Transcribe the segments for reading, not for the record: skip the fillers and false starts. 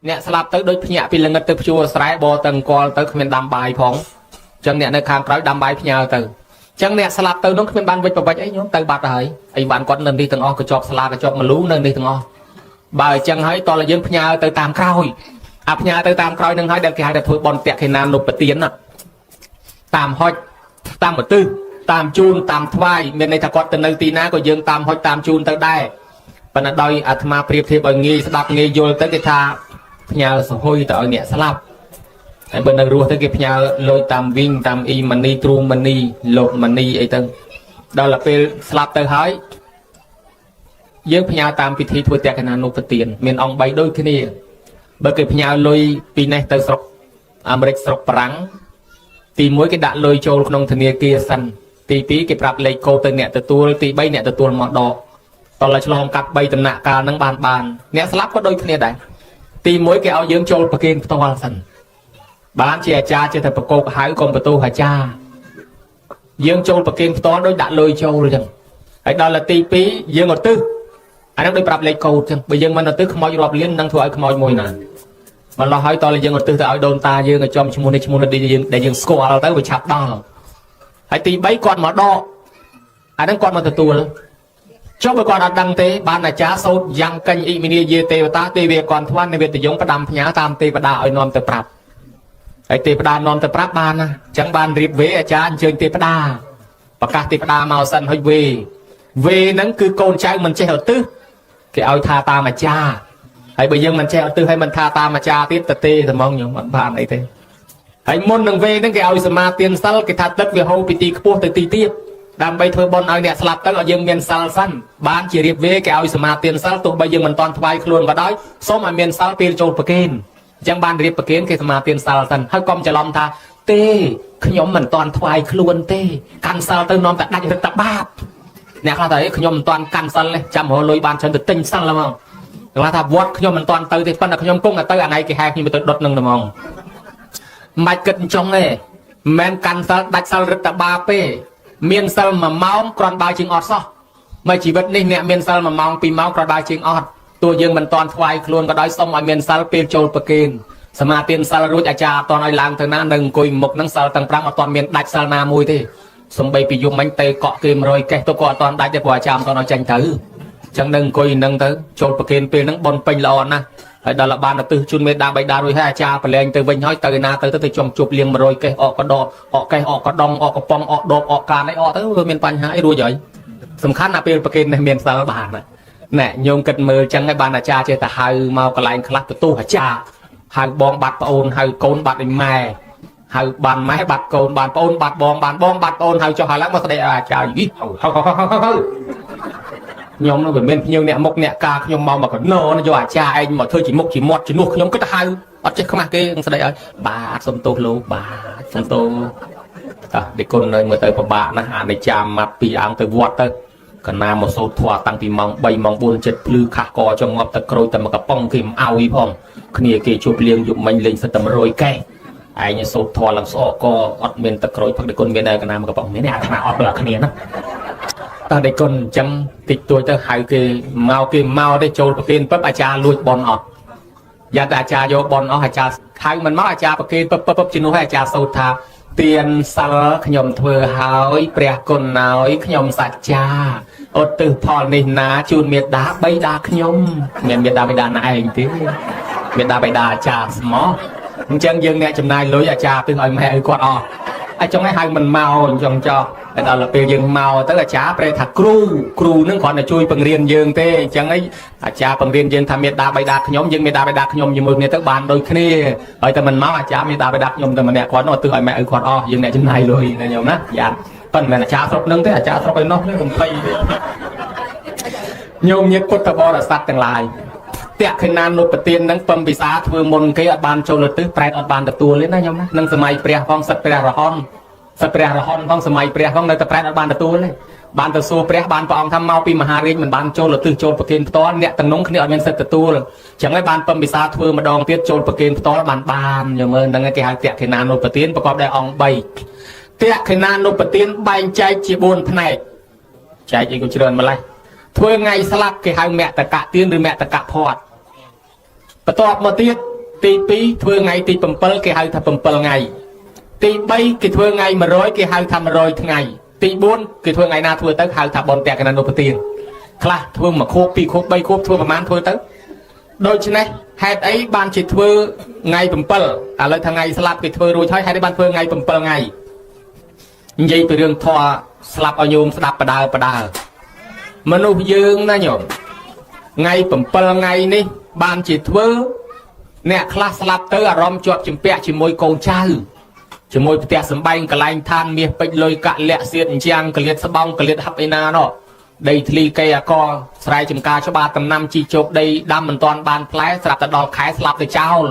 nè slap tới đôi nhẹ vì lần ngất từ chùa sải bò tầng co tới không đam bài phóng chẳng nè nơi khang tới đam bài nhau từ chẳng nè slap tới nó không ban với bạch ấy nhóm tới bạt rồi anh bạn con lần đi tầng o cái chọc slap cái chọc mà lú nơi đi tầng o bài chẳng thấy to là dân nhau tới tam khôi áp nhà tới tam khôi nâng hai đợt hai đợt thôi bọn tẹt khi nam nộp bật tiền nè tam hoi tam một tư tam chun tam thai bên này ta có từ nơi tì ná của dương tam hoi tam chun tới đây và nó đôi atma priệp thì bởi nghi đạp nghi vô tới cái tha nhà hôi tới nhẹ slap bên này rùa tới cái nhà lôi tam vinh tam y mani tru mani lột mani ấy tân đó là về slap tới hỏi dương nhà tam vị thi thôi tẹt cái nào nộp tiền miền ông bay đôi cái này bởi cái nhà lôi pin này tới sọc Americ sọc prang thì mỗi cái đạn lôi châu trong thằng kia săn thì tí cái bạc lấy cô từ nhẹ từ tua thì bay nhẹ từ tua mọt đỏ tao là cho cắt bay từ nạ ca nâng bàn bàn nhẹ slap có đôi cái này thì mỗi cái áo dương châu bạc kia tao hoàn sẵn bán chè cha chơi thật bạc cô hái con bạc tu hả cha dương châu bạc kia to đôi đạn lôi châu rồi chẳng ấy đó là tí pí dương một tư anh đang đôi bạc lấy cô chẳng bây giờ mình là tư không bao giờ liên năng thua không bao mùi nè mà lo hỏi to là dân một tư ở đồn ta dương ở trong chmun đi để dương score tới bị chặt đo hãy tí bấy con mà đo anh đang con mà từ tua cho bởi con đăng tế ban là cha sâu giang kênh y mini dê tê ta tê về còn thoan nên về từ giống bắt đam nhá tam tê và đào non từ prap hãy tê đa non từ prap ban chẳng ban riệp vế cha anh chơi tê đa và cả tê đa màu xanh hơi về nắng cứ con trai mình chơi hợp tư cái ao tha ta mà cha hãy bây giờ mình treo tư hay mình tha ta mà cha tiếp tê thì mong nhiều bạn ấy thế hãy môn đừng về đến cái ao mà tiền sal cái thắt đất về hậu pt cua từ tí tiếp đang bay thôi bon ao nè slap tới ở dương miền sal xanh bán chỉ điệp về cái ao mà tiền sal tụ bây giờ mình toàn thoại luôn và đói số mà miền sal tiền trộn bạc kén chẳng ban điệp bạc kén cái mà tiền sal xanh hơi com cho lòng tha tê nhóm mình toàn thoại luôn tê căn sal tới non tại đại rất tập bát nè khai thấy nhóm toàn căn sal này chăm hồ lôi ban chân từ tinh sal lắm không là thà vót nhóm mình toàn từ thì phân là nhóm cung là tới anh ấy cái hai nhưng mà tôi đốt nâng được không mạch cận trong này men căn sal đạch sal rất là ba p miền sal mà máu còn ba chừng ọt sao mà chỉ vật này nè miền sal mà máu pi máu còn ba chừng ọt tôi dương mình toàn thoại luôn có đói xong ở miền sal pe châu Pekin mà tiền sal rút cha toàn ai làm thời nan đừng coi một năng sal tăng ở toàn miền đạch sal na mùi thế xong bây bị dùng bánh tây cọ kim rồi cái tôi cọ toàn đạch để quả chạm toàn nó tranh thử chẳng đừng coi nâng tới châu Pekin pe nâng bon pin lon na đó là ban là từ chun mệt đa bay đa rồi hai cha phải lên từ vinh nói từ na tới trong chụp liền mà rồi cái họ có đo họ cái họ có đong họ có pong họ đột họ cà đấy họ tới miền Pành hái đua vậy sầm khăn là pe Pekin này miền sao bản này nè nhôm cật mờ chẳng cái ban là cha chơi ta hai mau cái lạnh khắc tu hả cha hai bong bạt ôn hai côn bạt mè hai bàn máy bạt côn bàn ôn bạt bong bạt ôn hai cho hai lắm mà đây à cha gì nhóm nó bên nhiều nè mộc nè ca nhóm mau mà còn nô nó cho cha anh mà thôi chỉ mộc chỉ mọt chỉ nuốt nhóm cứ ta hai ở trên không ăn cái sau đây ấy bà sông tô lô bà sông tô để con nơi mới tới bà nó hà này cha mặt bị ăn tới vọt tới còn nam một số thua tăng thì mong bay mong buồn chết lư khạc co trong ngọc tật rồi tầm cả bông kìm ao y phong kia kia chụp liền dụng mình lên sẽ tầm rồi cây ai như số thua làm số co ọt miền tật rồi hoặc để con miền này còn nam cả bông miền này mà ọt là kia nó ta để con chẳng tịch tôi ta hai cái mau để trôi Pekin bắp cha lùi bòn ọt giờ ta cha vô bòn ọt cha hai mình máu cha Pekin bắp chỉ nói cha sâu tha tiền sal nhom thưa hỏi bè con nói nhom sạch cha ở từ phòn này ná chun miệt đá bay đá nhom miệt đá bay đá này tí miệt đá bay đá cha mó chân dương nè chừng này lối cha từ hồi mẹ con ọt ai trong hai mình mau trong cho đó là bây giờ màu tức là cha phải thật cru nó còn là chui bằng riêng dương thế chẳng ấy cha bằng riêng dương tham miệt đa bay đa nhóm dương miệt đa bay đa nhóm như một này các bạn đôi khi ở tại mình máu cha miệt đa bay đa nhóm từ mình nè còn nó từ hỏi mẹ còn dương này trên này rồi này nhiều nát dạ phần này là cha sốc nâng thế là cha sốc bay nó còn phay nhôm nhiệt cốt tabo là sắt từng lại tẹt khi nan nộp tiền nâng phẩm bị xá vừa môn cái ở ban châu lật tứ prai ở ban tập tua lên đó nhôm nâng sớm mai prai phong sắt prai rahon sắp bè ra hòn phong sớm mai bè phong nơi tập ra ban tập tu đấy ban tập số bè ban phong tham mau pi mà hà mình ban châu là từ châu Pekin to nè tầng nông khi ở bên sắp tập tu rồi chẳng lẽ ban phẩm bị sa thưa mà đòn tiết châu Pekin to ban nhiều hơn đang cái hai tẹt khi nan nộp tiềnประกอบได้องbay tẹt khi nan nộp tiền bay chạy chỉ buồn này chạy chỉ có chỉ đơn mà lại thôi ngày slap cái hai mẹตะกะtiền rồi mẹตะกะพอดประกอบมาtiết ទី2ធ្វើថ្ងៃទី7គេហៅថា7ថ្ងៃទី3គេធ្វើថ្ងៃ100គេហៅថា100ថ្ងៃទី4គេធ្វើថ្ងៃណាធ្វើទៅហៅថាបុណ្យតេកណនុពទានខ្លះធ្វើ1ខួប2ខួប3ខួបធ្វើប្រហែលធ្វើទៅដូច្នេះហេតុអីបានជាធ្វើថ្ងៃ7ឥឡូវថ្ងៃស្លាប់គេធ្វើរួចហើយហេតុអីបានធ្វើថ្ងៃ7ថ្ងៃនិយាយពីរឿងធម៌ស្លាប់ឲ្យញោមស្ដាប់បដើមនុស្សយើងណាញោមថ្ងៃ7ថ្ងៃនេះបានជាធ្វើអ្នកខ្លះស្លាប់ទៅអារម្មណ៍ជាប់ជំពាក់ជាមួយកូនចៅជាមួយផ្ទះសម្បែងកន្លែងឋានមាសពេជ្រលុយកាក់លាក់សៀតអញ្ចាំងកលៀតស្បង់កលៀតហាប់ឯណាណោះដីធ្លីកេអកស្រែចម្ការច្បារតំណាំជីជោគដីដាំមិនទាន់បានផ្លែស្រាប់តែដល់ខែស្លាប់ទៅចោល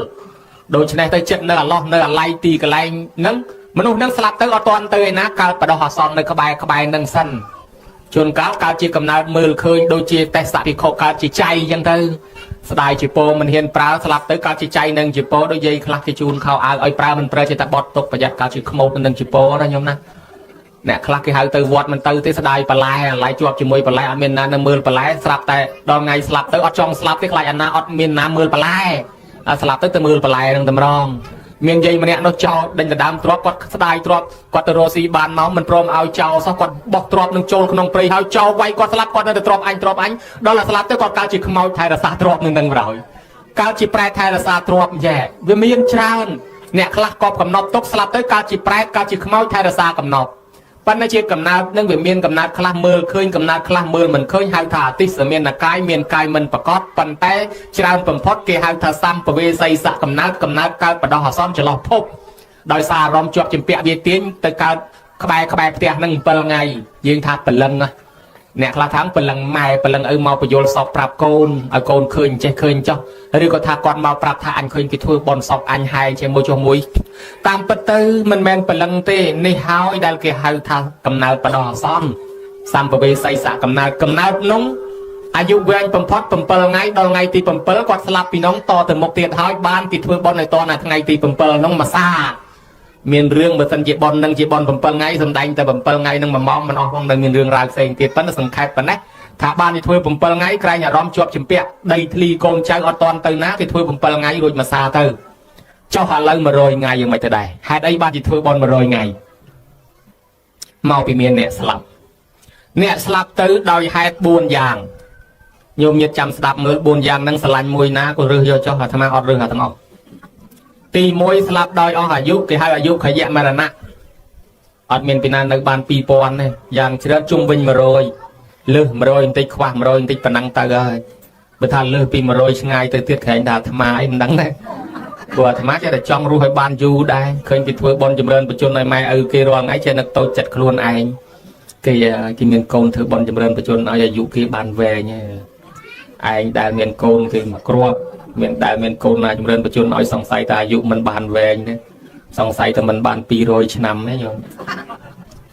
ដូច្នេះទៅចិត្តនៅអាឡោះនៅអាឡៃទីកន្លែងហ្នឹងមនុស្សហ្នឹងស្លាប់ទៅអត់ទាន់ទៅឯណាកើតបដោះអាសន្ននៅក្បែរហ្នឹងសិនជួនកាលកើតជាកំណើតមើលឃើញដូចជាទេសពិខុកើតជាចៃអញ្ចឹងទៅស្ដាយជាពោមិនហ៊ានប្រើស្លាប់ទៅកើតជាចៃនឹងជាពោដូចយាយខ្លះគេជូនខោអាវឲ្យប្រើមិនប្រើចេះតែបត់ទុកប្រយ័ត្នកើតជាខ្មោចនឹងជាពោណាញោមណាអ្នកខ្លះគេហៅទៅវត្តមិនទៅទេស្ដាយបន្លែអាឡៃជាប់ជាមួយបន្លែអត់មានណាមើលបន្លែស្រាប់តែដល់ថ្ងៃស្លាប់ទៅអត់ចង់ស្លាប់ទេខ្លាចអាណាអត់មានណាមើលបន្លែស្លាប់ទៅមើលបន្លែនឹងតម្រងមានយាយម្នាក់នោះចោលដេញដណ្ដើមទ្រពគាត់ស្ដាយទ្រពគាត់ទៅរកស៊ីបានមកមិនព្រមឲ្យចោលសោះគាត់បោះទ្រពនឹងចូលក្នុងព្រៃហើយចោលវាយគាត់ស្លាប់គាត់នៅតែទ្រពអញដល់តែស្លាប់ទៅគាត់កើតជាខ្មោចថែរក្សាទ្រពនឹងប្រហើយកើតជាប្រែតថែរក្សាទ្រពយ៉ែវាមានច្រើនអ្នកខ្លះកប់កំណត់ទុកស្លាប់ទៅកើតជាប្រែតកើតជាខ្មោចថែរក្សាកំណត់ប៉ុន្តែជាកំណើតនឹងវាមានកំណើតខ្លះមើលឃើញកំណើតខ្លះមើលមិនឃើញហៅថាអតិសមានកាយមានកាយមិនប្រកបប៉ុន្តែច្រើនបំផុតគេហៅថាសម្ពវេសីសកំណើតកើតបដោះអាសន្នចន្លោះភពដោយសារអារម្មណ៍ជាប់ជំពាក់វាទាញទៅកើតក្បែរផ្ទះនឹង7ថ្ងៃយើងថាព្រលឹងណាអ្នកខ្លះថាព្រលឹងម៉ែព្រលឹងឪមកបញ្យលសពប្រាប់កូនឲ្យកូនឃើញចេះឃើញចុះឬក៏ថាគាត់មកប្រាប់ថាអញឃើញគេធ្វើបន់សពអញហែងជាមួយចុះមួយតាមពិតទៅមិនមែនព្រលឹងទេនេះហើយដែលគេហៅថាកំណើតបដោះអាសន្នសម្ពវេសីសកំណើតនោះអាយុវែងបំផុត7ថ្ងៃដល់ថ្ងៃទី7គាត់ស្លាប់ពីនោះតទៅមុខទៀតហើយបានគេធ្វើបន់ឲ្យតណាថ្ងៃទី7នោះមួយសាមានរឿងបើសិនជាបន់នឹងជាបន់7ថ្ងៃសំដែងតែ7ថ្ងៃនឹង1ម៉ោងមិនអស់ផងនៅមានរឿងរ៉ាវផ្សេងទៀតប៉ុន្តែសង្ខេបប៉ុណ្ណេះថាបានគេធ្វើ7ថ្ងៃក្រែងអារម្មណ៍ជាប់ជំពាក់ដីធ្លីកូនចៅអត់តន់ទៅណាគេធ្វើ7ថ្ងៃរួចមួយសាទៅចុះឥឡូវ100ថ្ងៃយ៉ាងម៉េចទៅដែរហេតុអីបានគេធ្វើបន់100ថ្ងៃមកពីមានអ្នកស្លាប់ទៅដោយហេតុ4យ៉ាងញោមញាតិចាំស្ដាប់មើល4យ៉ាងហ្នឹងស្រឡាញ់មួយណាក៏រើសយកចុះអាត្មាអត់រើសអាទាំងអស់ទី1ស្លាប់ដោយអស់អាយុគេហៅអាយុខយៈមរណៈអត់មានពីណានៅបាន2000ទេយ៉ាងច្រើនជុំវិញ100លើស100បន្តិចខ្វះ100បន្តិចប៉ុណ្ណឹងទៅហើយបើថាលើសពី100ឆ្ងាយទៅទៀតក្រែងថាអាត្មាអីមិនដឹងទេព្រោះអាត្មាចេះតែចង់រស់ឲ្យបានយូរដែរឃើញគេធ្វើបន់ចម្រើនបញ្ជនឲ្យម៉ែឪគេរាល់ថ្ងៃចេះនឹកតូចចិត្តខ្លួនឯងគេមានកូនធ្វើបន់ចម្រើនបញ្ជនឲ្យអាយុគេបានវែងឯងដែលមានកូនគេមកគ្រាប់មានដែលមានកូនណាចម្រើនបញ្ជនឲ្យសង្ស័យថាអាយុមិនបានវែងទេសង្ស័យតែមិនបាន200ឆ្នាំទេញោម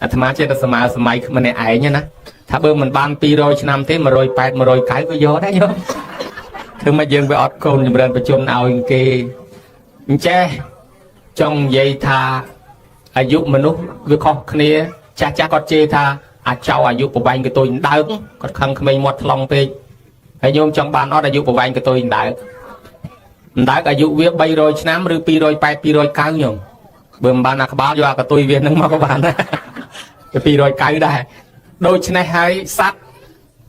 អាត្មាចេះតែសម័យម្នាក់ឯងណាថាបើមិនបាន200ឆ្នាំទេ180 190ក៏យកដែរញោមធ្វើមកយើងវាអត់កូនចម្រើនបញ្ជនឲ្យគេអញ្ចេះចង់និយាយថាអាយុមនុស្សវាខុសគ្នាចាស់គាត់ជេរថាអាចៅអាយុប្រវែងកតុយដើកគាត់ខឹងក្មេងមាត់ថ្លង់ពេកហើយញោមចង់បានអត់អាយុប្រវែងកតុយដើកអាយុវា300ឆ្នាំឬ280 290ញោមបើមិនបានអាក្បាលយកអាកតុយវានឹងមកក៏បានដែរ290ដែរដូច្នេះហើយសត្វ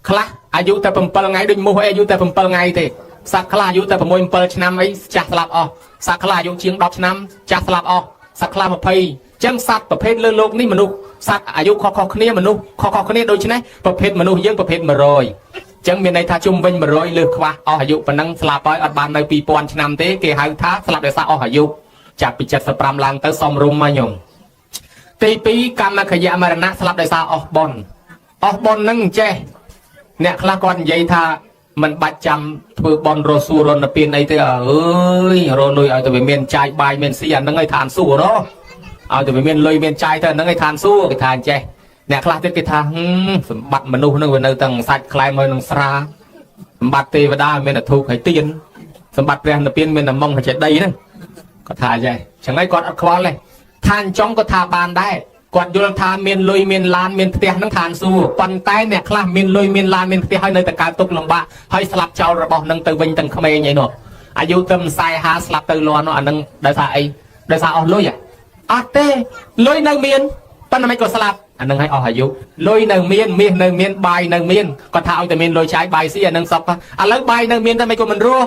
ខ្លះអាយុតែ7ថ្ងៃដូចមូសអីអាយុតែ7ថ្ងៃទេសត្វខ្លះអាយុតែ6 7ឆ្នាំអីចាស់ស្លាប់អស់សត្វខ្លះអាយុជាង10ឆ្នាំចាស់ស្លាប់អស់សត្វខ្លះ20ចឹងសត្វប្រភេទលើโลกនេះមនុស្សសត្វអាយុខុសគ្នាមនុស្សខុសគ្នាដូច្នេះប្រភេទមនុស្សយើងប្រភេទ100ចឹងមានន័យថាជុំវិញ100លើសខ្វះអស់អាយុប៉ុណ្ណឹងស្លាប់ហើយអត់បាននៅ2000ឆ្នាំទេគេហៅថាស្លាប់ដោយសារអស់អាយុចាប់ពី75ឡើងទៅសមរម្យមកញោមទី2កម្មខយៈមរណៈស្លាប់ដោយសារអស់បុណ្យហ្នឹងចេះអ្នកខ្លះគាត់និយាយថាមិនបាច់ចាំធ្វើបន់រសួររនពៀនអីទេអើយរលុយឲ្យតែវាមានចាយបាយមានស៊ីអាហ្នឹងឲ្យឋានសួគ៌ណោះឲ្យតែវាមានលុយមានចាយទៅអាហ្នឹងឲ្យឋានសួគ៌គេថាអញ្ចេះអ្នកខ្លះទៀតគេថាសម្បត្តិមនុស្សហ្នឹងវានៅទាំងសាច់ខ្លែងមកនឹងស្រាសម្បត្តិទេវតាមានតែធូបហើយទៀនសម្បត្តិព្រះនិព្វានមានតែម៉ងហើយចេះដីហ្នឹងគាត់ថាអញ្ចេះចឹងហើយគាត់អត់ខ្វល់ទេឋានចុងក៏ថាបានដែរគាត់យល់ថាមានលុយមានឡានមានផ្ទះហ្នឹងឋានសួគ៌ប៉ុន្តែអ្នកខ្លះមានលុយមានឡានមានផ្ទះហើយនៅតែកើតទុក្ខលំបាកហើយស្លាប់ចោលរបស់ហ្នឹងទៅវិញទាំងក្មេងអីនោះ อายุเติมใส่หาสลับเตอร์ล้วนอันนั้นได้สาไอได้สาออกลุยอ่ะเต้ลุยในเมียนตอนนั้นไม่กดสลับอันนั้นให้ออกอายุลุยในเมียนในเมียนใบในเมียนก็ถ้าเอาแต่เมียนลุยใช้ใบเสียนั่งซับอ่ะแล้วใบในเมียนทำไมก็มันรู้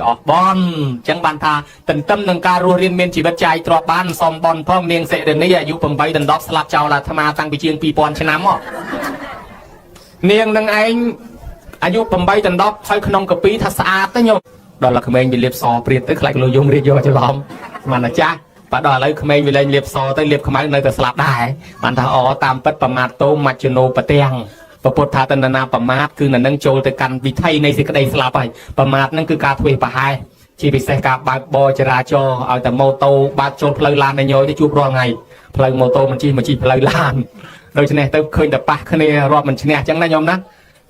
ออกบอลจังบันทาตึงตั้มนังการรัวเรียนเมียนชีวิตใจตรอบบ้านซอมบอลพ่อเมียงเสด็จนี่อายุผมใบดันดอกสลับเจ้าละธรรมาตั้งไปเชียงปีปอนชนะมั้งเนียงนังไออายุผมใบดันดอกคอยขนมกะปิทัศอาตั้งโยดอลละขมเองไปเลียบซอเปลี่ยนตึกไหลโลยงเรียโยจะล้อมมันนะจ๊ะปะดอลเลยขมเองไปเลยเลียบซอตึกเลียบขมายในแต่สลับได้มันถ้าอ๋อตามปัดประมาทโตมัจโนปะเตียงประพุทธาตนาประมาทคือนั่งโจแต่กันวิไทยในสิ่งใดสลับไปประมาทนั่นคือการถวยประหายชีวิตเสกาบาบอจราจรเอาแต่โมโตบาโจนเพลย์ลานในโยจะจูบรอไงเพลย์โมโตมันจีเพลย์ลานโดยเฉพาะเติมเคยแต่ปะคะแนนรอบมันชนะจังนะยอมนะ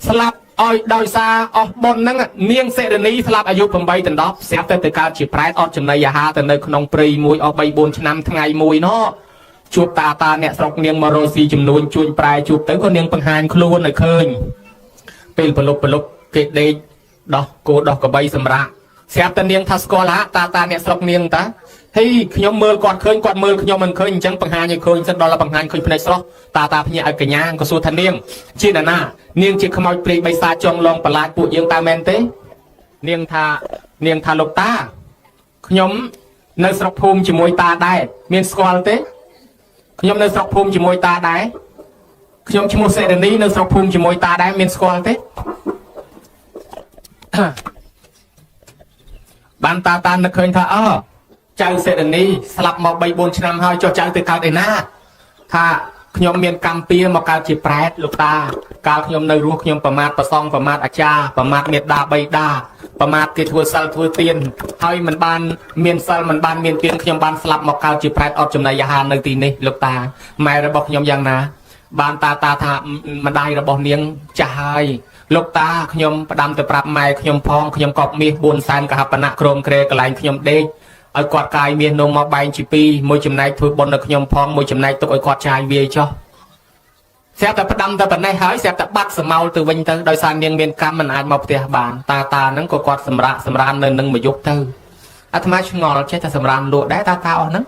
สลับอ้อยดอยซาออกบนนั่งเนียงเสดนี้สลับอายุผมใบตันดอกเสียแต่การจีบไพร์ออกจำนายยาฮาแต่ในขนมปรีมวยออกใบบนชนะทั้งไงมวยเนาะจูบตาเนี่ยสกเนียงมาโรซีจำนวนจูนปลายจูบแต่คนเนียงปังหานคล้วนเลยเคยเป็นปลุกเกตเดดอกโกดอกกระใบสำราเสียแต่เนียงทัสกอละตาเนี่ยสกเนียงตาให้ขยมมือกอดเคยกอดมือขยมมันเคยจังปังหานยังเคยสักดอลปังหานเคยพนัยสกตาพญาอักยางก็สู้ทันเนียงชีน่ะนะเนียงจีขมอยปลีใบซาจงลองประหลาดปุยยังตาแมนเต้เนียงทาลกตาขยมในสกภูมิจมวยตาได้เมียนสกอลเต้ขยมในสกภูมิจมวยตาได้ขยมจมูกเสดนี้ในสกภูมิจมวยตาได้เมียนสกอลเต้บันตาเคยท่าเจ้าเสดนี้สลับมาใบบนชนำให้เจ้าเตือการเดน่าถ้าขยมเมียนกำเปียมาการจีแปรดลูกตาการขยมในรู้ขยมประมาทประซองประมาทอาจารย์ประมาทเมียดาใบดาประมาทกิทัวซัลทัวเตียนให้มันบานเมียนซัลมันบานเมียนเตียนขยมบานสลับมาการจีแปรดออกจำนายยาหาในตีนี้ลูกตาไม่ระบบขยมยังนะบานตาถ้ามันได้ระบบเนียงจะให้ลูกตาขยมประดามแต่ปรับไม่ขยมพองขยมกอบมีบุญแซนกับปนักโครมเครกลายขยมเด็กเอากอดกายเมียนนมมาใบจีปีมวยจำนายทุบนขยมพองมวยจำนายตกเอากอดชายเวียจ่อเสียแต่ประดามแต่ปัญหาหายเสียแต่บัดสมาตัววันแต่โดยสารยังเมียนกรรมมันอาจมาเตียบานตานั้นก็กอดสำราญนึงมายุบเตออาตมาชงอเราใช้แต่สำราญลุได้ตาอ่อนนั้น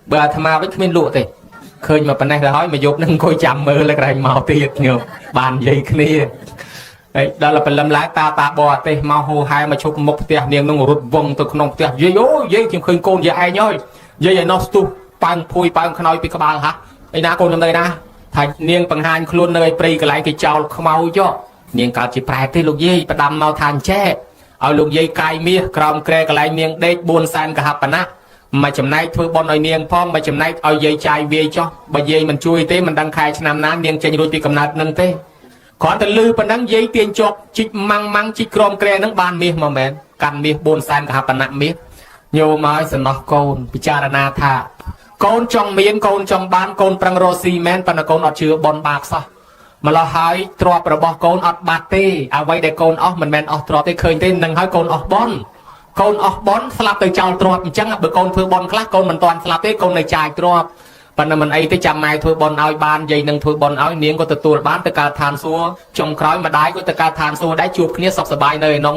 เบื่ออาตมาไม่ขึ้นลุติเคยมาปัญหาหายมายุบนึงคอยจำมือแล้วใครมาเตียเงาบานใหญ่ขึ้นนี่đó là phần lâm lái ta bò tê mau hồ hai mà chụp một tia niềng nó rụt vòng từ nông tia dây chim khơi côn dây ai nhoi dây nó stu băng phui băng khơi bị các bạn hả ai na côn trong đây na thành niềng bằng hai luôn nơi pri cái lại cái chào mau cho niềng cả chỉ phải tê lục dây và đâm mau than che ở lục dây cài mía còng kề cái lại niềng đây buồn san cả hạt na mà chấm nay thôi bọn nói niềng phong mà chấm nay ở dây chai về cho bởi dây mình chui tê mình đăng khai năm ná niềng trên đôi bị cầm nát nâng têขอแต่ลือปนังยัยเตียนจบจิกมังจิกกรมเกรนังบานเมียมาแมนกันเมียบนแซนกับปนักเมียโยมาสนอโกนพิจารณาธาโกนจองเมียนโกนจองบานโกนปรังโรซีแมนปนักโกนอดเชื้อบนบากซะมาละหายตรวจประบอกโกนอดบาเต้เอาไว้ได้โกนออกมันแมนออกตรวจได้เคยเต้นนังหายโกนออกบอนโกนออกบอนสลับไปเจ้าตรวจจังเบอร์โกนเพื่อบอลคลาโกนมันตอนสลับเต้โกนในใจตรวจปันมันไอ้ที่จำไม่ทัวบอลเอาบานใหญ่หนึ่งทัวบอลเอาเนียงก็ตัวบ้านตะการทานซัวจงคล้อยมาได้ก็ตะการทานซัวได้จูบเนี่ยสกสบายเลยน้อง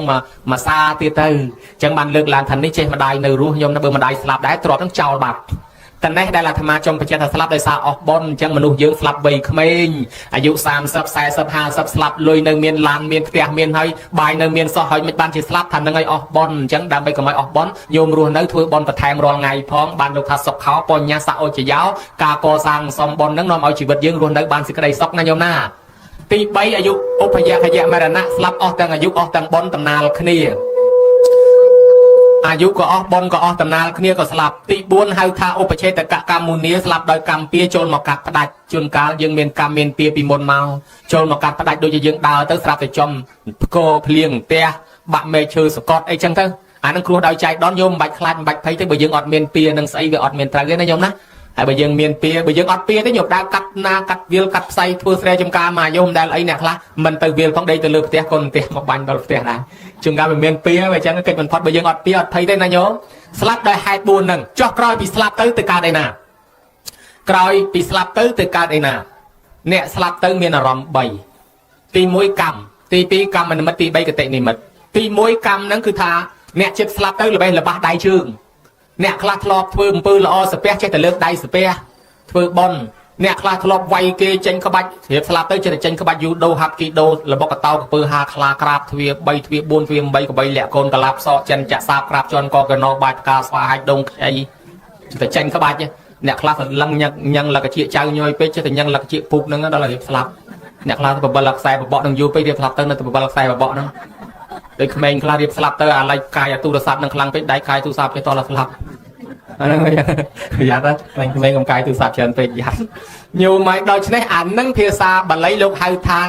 มาซาตีเตอร์จังบันเลือกลานทันนี่เจมาได้ในรู้ยมนะเบอร์มาได้สลับได้ตรวจต้องเจ้าบัตรแต่ในได้ละธรรมะจงไปเจอสลับได้ซาออกบอลจังมนุษย์เยอะสลับใบขมิ้นอายุ30 40 50สลับเลยในเมียนลานเมียนเตียเมียนให้ใบในเมียนซอหอยไม่บ้านจีสลับทันยังไงออกบอลจังดำไปกับไม่ออกบอลโยมรู้นั้นทัวบอลประแทงรอไงพ้องบ้านลูกทัศเขาปนยาสะโอจียาวกาโกซังซอมบอลนั่งนอมเอาชีวิตยืงรู้นั้นบ้านสิกระไดซอกนายโยมหน้าตีใบอายุอุปยาขยะมรณะสลับออกแต่อายุออกแต่บอลตำนานขณีอายุก็ออกบอลก็ออกตำนานเคลียก็สลับตีบุญให้ท่าอุปเชตกะกรรมมูนีสลับโดยกรรมเปียโจรหมอกกัดประดับจนการยังเมียนกรรมเมียนเปียปีมนเมาโจรหมอกกัดประดับโดยจะยังดาวตั้งสลับแต่จมโกเพลียงเตียบะเมชื่อสกอตไอจังเถอะอันนั้นครัวดาวใจดอนโยมบัดคลาดบัดไพ่ที่บ่ยังอดเมียนเปียนังใสไปอดเมียนตรังเลยนะโยมนะไอ้บ่ยังเมียนเปียบ่ยังอดเปียที่หยดดาวกัดนากัดวิลกัดใส่ทัวเสรจมกามาโยมได้ไอเนี่ยคละมันไปวิลต้องได้ตะลึกเตียคนเตียมาบันตะลึกเตียได้จึงการเป็นเมียนเปียไปจังก็เกิดมันพอดบ่ยังอดเปียอดไพ่ได้นะโยมสลับได้หายบุญหนึ่งจ่อกรอยปีสลับตื้อตึกการไดนากรอยปีสลับตื้อตึกการไดนาเนี่ยสลับตื้อมีนารมใบตีมวยกรรมตีปีกรรมมันมาตีใบกระเตะนี่มันตีมวยกรรมนั่นคือท่า អ្នកចិត្តស្លាប់ទៅល្បេះល្បាស់ដៃជើងអ្នកខ្លះធ្លាប់ធ្វើអំពើល្អសាពះចេះតែលើកដៃសាពះធ្វើបន់អ្នកខ្លះធ្លាប់វាយគេចេញក្បាច់រៀបស្លាប់ទៅចេះតែចេញក្បាច់យូដូហាប់គីដូរបស់កតោកពើហាខ្លាក្រាបទ្វា3ទ្វា4ទ្វា8កបីលាក់កូនកលាប់សក់ចិនចាក់សាបក្រាបជន់កកណោបាច់ផ្កាស្វាហាច់ដងខ្ចីចេះតែចេញក្បាច់អ្នកខ្លះសន្លឹងញ៉ឹងលកជាចៅញយពេកចេះតែញ៉ឹងលកជាពុកហ្នឹងដល់រៀបស្លាប់អ្នកខ្លះបបលខ្សែបបក់នឹងយូរពេករៀបស្លាប់ទៅនៅតែបបលខ្សែបបក់ហ្នឹងដូចក្មេងខ្លះរៀបស្លាប់ទៅអាឡៃកាយទូរស័ព្ទនឹងខ្លាំងពេកដៃកាយទូរស័ព្ទគេតោះស្លាប់អាហ្នឹងយ៉ាត់ហ្នឹងក្មេងកំកាយទូរស័ព្ទច្រើនពេកយ៉ាត់ញោមមកដល់ឆ្នេះអានឹងភាសាបាលីលោកហៅថា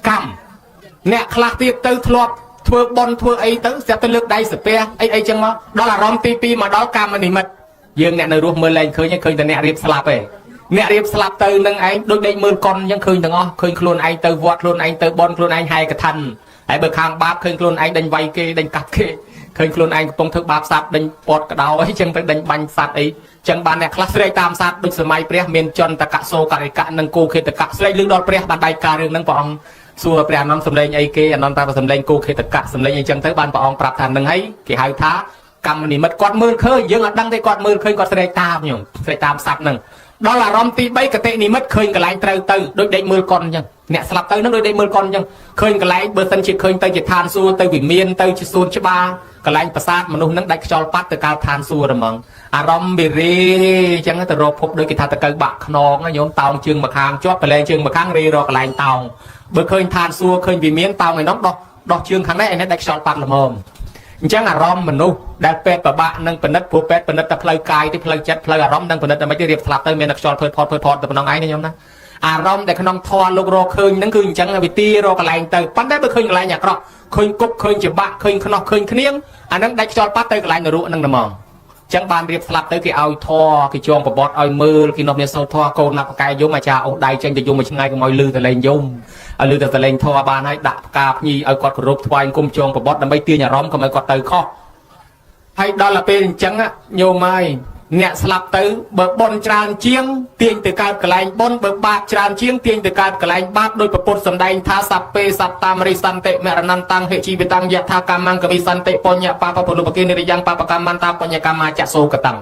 កម្មអ្នកខ្លះទៀតទៅធ្លាប់ធ្វើបន់ធ្វើអីទៅស្រាប់ទៅលើកដៃសាពះអីចឹងមកដល់អារម្មណ៍ទី2មកដល់កម្មនិមិត្តយើងអ្នកនៅរស់មើលលែងឃើញតែអ្នករៀបស្លាប់ឯងអ្នករៀបស្លាប់ទៅនឹងឯងដូចដេកមើលកុនអញ្ចឹងឃើញទាំងអស់ឃើញខ្លួនឯងទៅវត្តខ្លួនឯងទៅបន់ខ្លួនឯងហែកឋិនហើយបើខាងបាបឃើញខ្លួនឯងដេញវាយគេដេញកាត់គេឃើញខ្លួនឯងកំពុងធ្វើបាបសត្វដេញពតកដោអីចឹងទៅដេញបាញ់សត្វអីចឹងបានអ្នកខ្លះស្រែកតាមសត្វដូចសម័យព្រះមានចន្ទកៈសោករិកៈនិងគោខេតកៈស្រែកលឺដល់ព្រះបានដៃការរឿងហ្នឹងព្រះអង្គសួរព្រះអនន្តសំឡេងអីគេអនន្តសំឡេងគោខេតកៈសំឡេងអីចឹងទៅបានព្រះអង្គប្រាប់ថានឹងហើយគេហៅថាកម្មនិមិត្តគាត់មើលឃើញយើងអត់ដឹងទេគាត់មើលឃើញគាត់ស្រែកតាមញោមស្រែកតាមសត្វហ្នឹងដល់អារម្មណ៍ទី3កតិនិមិត្តឃើញកន្លែងត្រូវទៅដូចដេកមើលកុនអញ្ចឹងអ្នកស្លាប់ទៅនឹងដូចដេកមើលកុនអញ្ចឹងឃើញកន្លែងបើសិនជាឃើញទៅជាឋានសួគ៌ទៅវិមានទៅជាសួនច្បារកន្លែងប្រាសាទមនុស្សនឹងដាច់ខ្យល់ប៉ាត់ទៅកាលឋានសួគ៌ហ្មងអារម្មណ៍វិរិយអញ្ចឹងទៅរកភពដូចគេថាតកៅបាក់ខ្នងញោមតោងជើងម្ខាងជាប់កន្លែងជើងម្ខាងរេរកន្លែងតោងបើឃើញឋានសួគ៌ឃើញវិមានតោងឯនោះដោះជើងខាងនេះឯនេះដាច់ខ្យល់ប៉ាត់ល្មមអញ្ចឹងអារម្មណ៍មនុស្សដែលពេទ្យប្របាក់នឹងពិនិត្យព្រោះពេទ្យពិនិត្យតែផ្លូវកាយទេផ្លូវចិត្តផ្លូវអារម្មណ៍នឹងពិនិត្យតែមិនទេរៀបស្លាប់ទៅមានតែខ្យល់ភើតផតទៅប៉ុណ្ណឹងឯងណាញោមណាអារម្មណ៍ដែលក្នុងធម៌លោករកឃើញហ្នឹងគឺអញ្ចឹងវិទីរកកន្លែងទៅប៉ុន្តែបើឃើញកន្លែងអាក្រក់ឃើញគុកឃើញច្បាក់ឃើញខ្នោះឃើញគ្នាងអាហ្នឹងដាច់ខ្យល់ប៉ាត់ទៅកន្លែងនរកហ្នឹងហ្មងអញ្ចឹងបានរៀបស្លាប់ទៅគេឲ្យធម៌គេចងប្រវត្តិឲ្យមើលគេនោះមានសូត្រធម៌កូនណាប់ផ្កាយយំអាចារ្យអូសដៃចេញទៅយំមួយឆ្ងាយកុំឲ្យលឺតលេងយំឲ្យលឺតលេងធម៌បានហើយដាក់ផ្កាភ្ញីឲ្យគាត់គោរពថ្វាយគុំចងប្រវត្តិដើម្បីទាញអារម្មណ៍កុំឲ្យគាត់ទៅខុសហើយដល់ទៅពេលអញ្ចឹងញោមហើយអ្នកស្លាប់ទៅបើបន់ច្រើនជាងទាញទៅកើតកន្លែងបន់បើបាបច្រើនជាងទាញទៅកើតកន្លែងបាបដោយប្រពុតសំដែងថាសัพពេសត្តាមរិសន្តិមរណន្តੰហេជីវិតੰយថាកម្មង្កវិសន្តិបញ្ញបាបពលុបកិនិរិយ៉ាងបបកម្មន្តាបញ្ញកម្មចសោកតੰ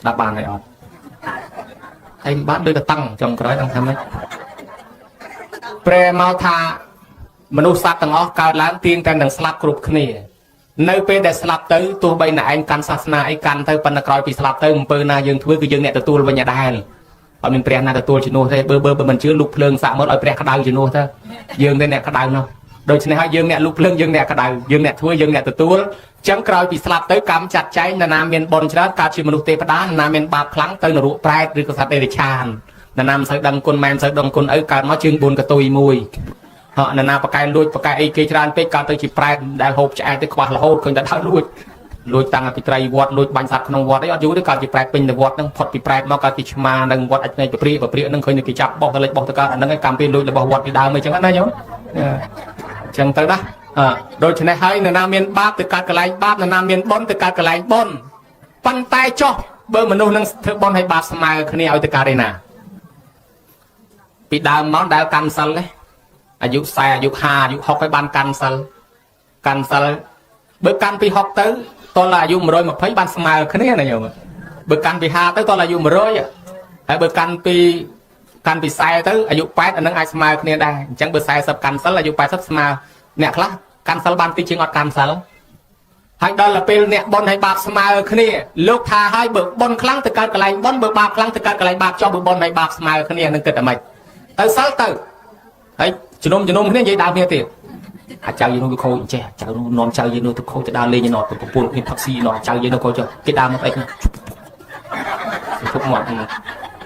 ដាក់បានហើយអត់ហើយបានដូចតੰចុងក្រោយដល់ថាម៉េចប្រែមកថាមនុស្សសត្វទាំងអស់កើតឡើងទៀងតែនឹងស្លាប់គ្រប់គ្នានៅពេលដែលស្លាប់ទៅទោះបីតែឯងកាន់សាសនាអីកាន់ទៅប៉ុន្តែក្រោយពីស្លាប់ទៅអំពើណាយើងធ្វើគឺយើងអ្នកទទួលវិញដែរអត់មានព្រះណាទទួលជំនួសទេបើមិនជឿលុកភ្លើងសាក់មកឲ្យព្រះក្តៅជំនួសទៅយើងទេអ្នកក្តៅនោះដូច្នេះហើយយើងអ្នកលុកភ្លើងយើងអ្នកក្តៅយើងអ្នកធ្វើយើងអ្នកទទួលអញ្ចឹងក្រោយពីស្លាប់ទៅកម្មចាត់ចែងនរណាមានបុណ្យច្រើនកើតជាមនុស្សទេវតានរណាមានបាបខ្លាំងទៅនរកប្រែតឬក៏សត្វដេរឆាននរណាមិនសូវដឹងគុណម៉ែមិនសូវដឹងគុណឪកើតមកជើង4កតុយមួយហ៎នរណាបកែលួចបកែអីគេច្រើនពេកកើតទៅជាប្រែតដែលហូបឆ្អែតទៅខ្វះរហូតឃើញតែដើរលួចតាំងពីត្រីវត្តលួចបាញ់សត្វក្នុងវត្តអីអត់យូរទេកើតជាប្រែតពេញទៅវត្តហ្នឹងផុតពីប្រែតមកកើតពីឆ្មានឹងវត្តអាចនៃពព្រាហ្នឹងឃើញគេចាប់បោះទៅលេចបោះទៅកើតអាហ្នឹងឯងកម្មពីលួចរបស់វត្តពីដើមអីចឹងណាញោមអញ្ចឹងទៅណាដូច្នេះហើយនរណាមានបាបទៅកើតកន្លែងបាបនរណាមានបុណ្យទៅកើតកន្លែងបុណ្យប៉ុន្តែចុះបើមនុស្សនឹងធ្វើបុណ្យឲ្យបាបស្មើគ្នាឲ្យទៅកើតឯណាពីដើមមកដែលកម្មសិលទេអាយុ40អាយុ50អាយុ60ឲ្យបានកាន់សិលបើកាន់ពី60ទៅតលអាយុ120បានស្មើគ្នាណាញោមបើកាន់ពី50ទៅតលអាយុ100ហើយបើកាន់ពី40ទៅអាយុ80អានឹងអាចស្មើគ្នាដែរអញ្ចឹងបើ40កាន់សិលអាយុ80ស្មើអ្នកខ្លះកាន់សិលបានតិចជាងអត់កាន់សិលហើយដល់ទៅពេលអ្នកបុណ្យឲ្យបាបស្មើគ្នាលោកថាឲ្យបើបុណ្យខ្លាំងទៅកើតកន្លែងបុណ្យបើបាបខ្លាំងទៅកើតកន្លែងបាបចុះបើបុណ្យឲ្យបាបស្មើគ្នានឹងគិតតែម៉េចទៅសិលទៅហើយជំនុំគ្នានិយាយដើមគ្នាទៀតអាចៅយើងនោះវាខូចចេះចៅនោះនាំចៅយើងនោះទៅខូចទៅដើរលេងណោះទៅប្រពន្ធគ្នាផឹកស៊ីណោះចៅយើងនោះខូចចុះគេដើរមកអីហ្នឹងជប់ម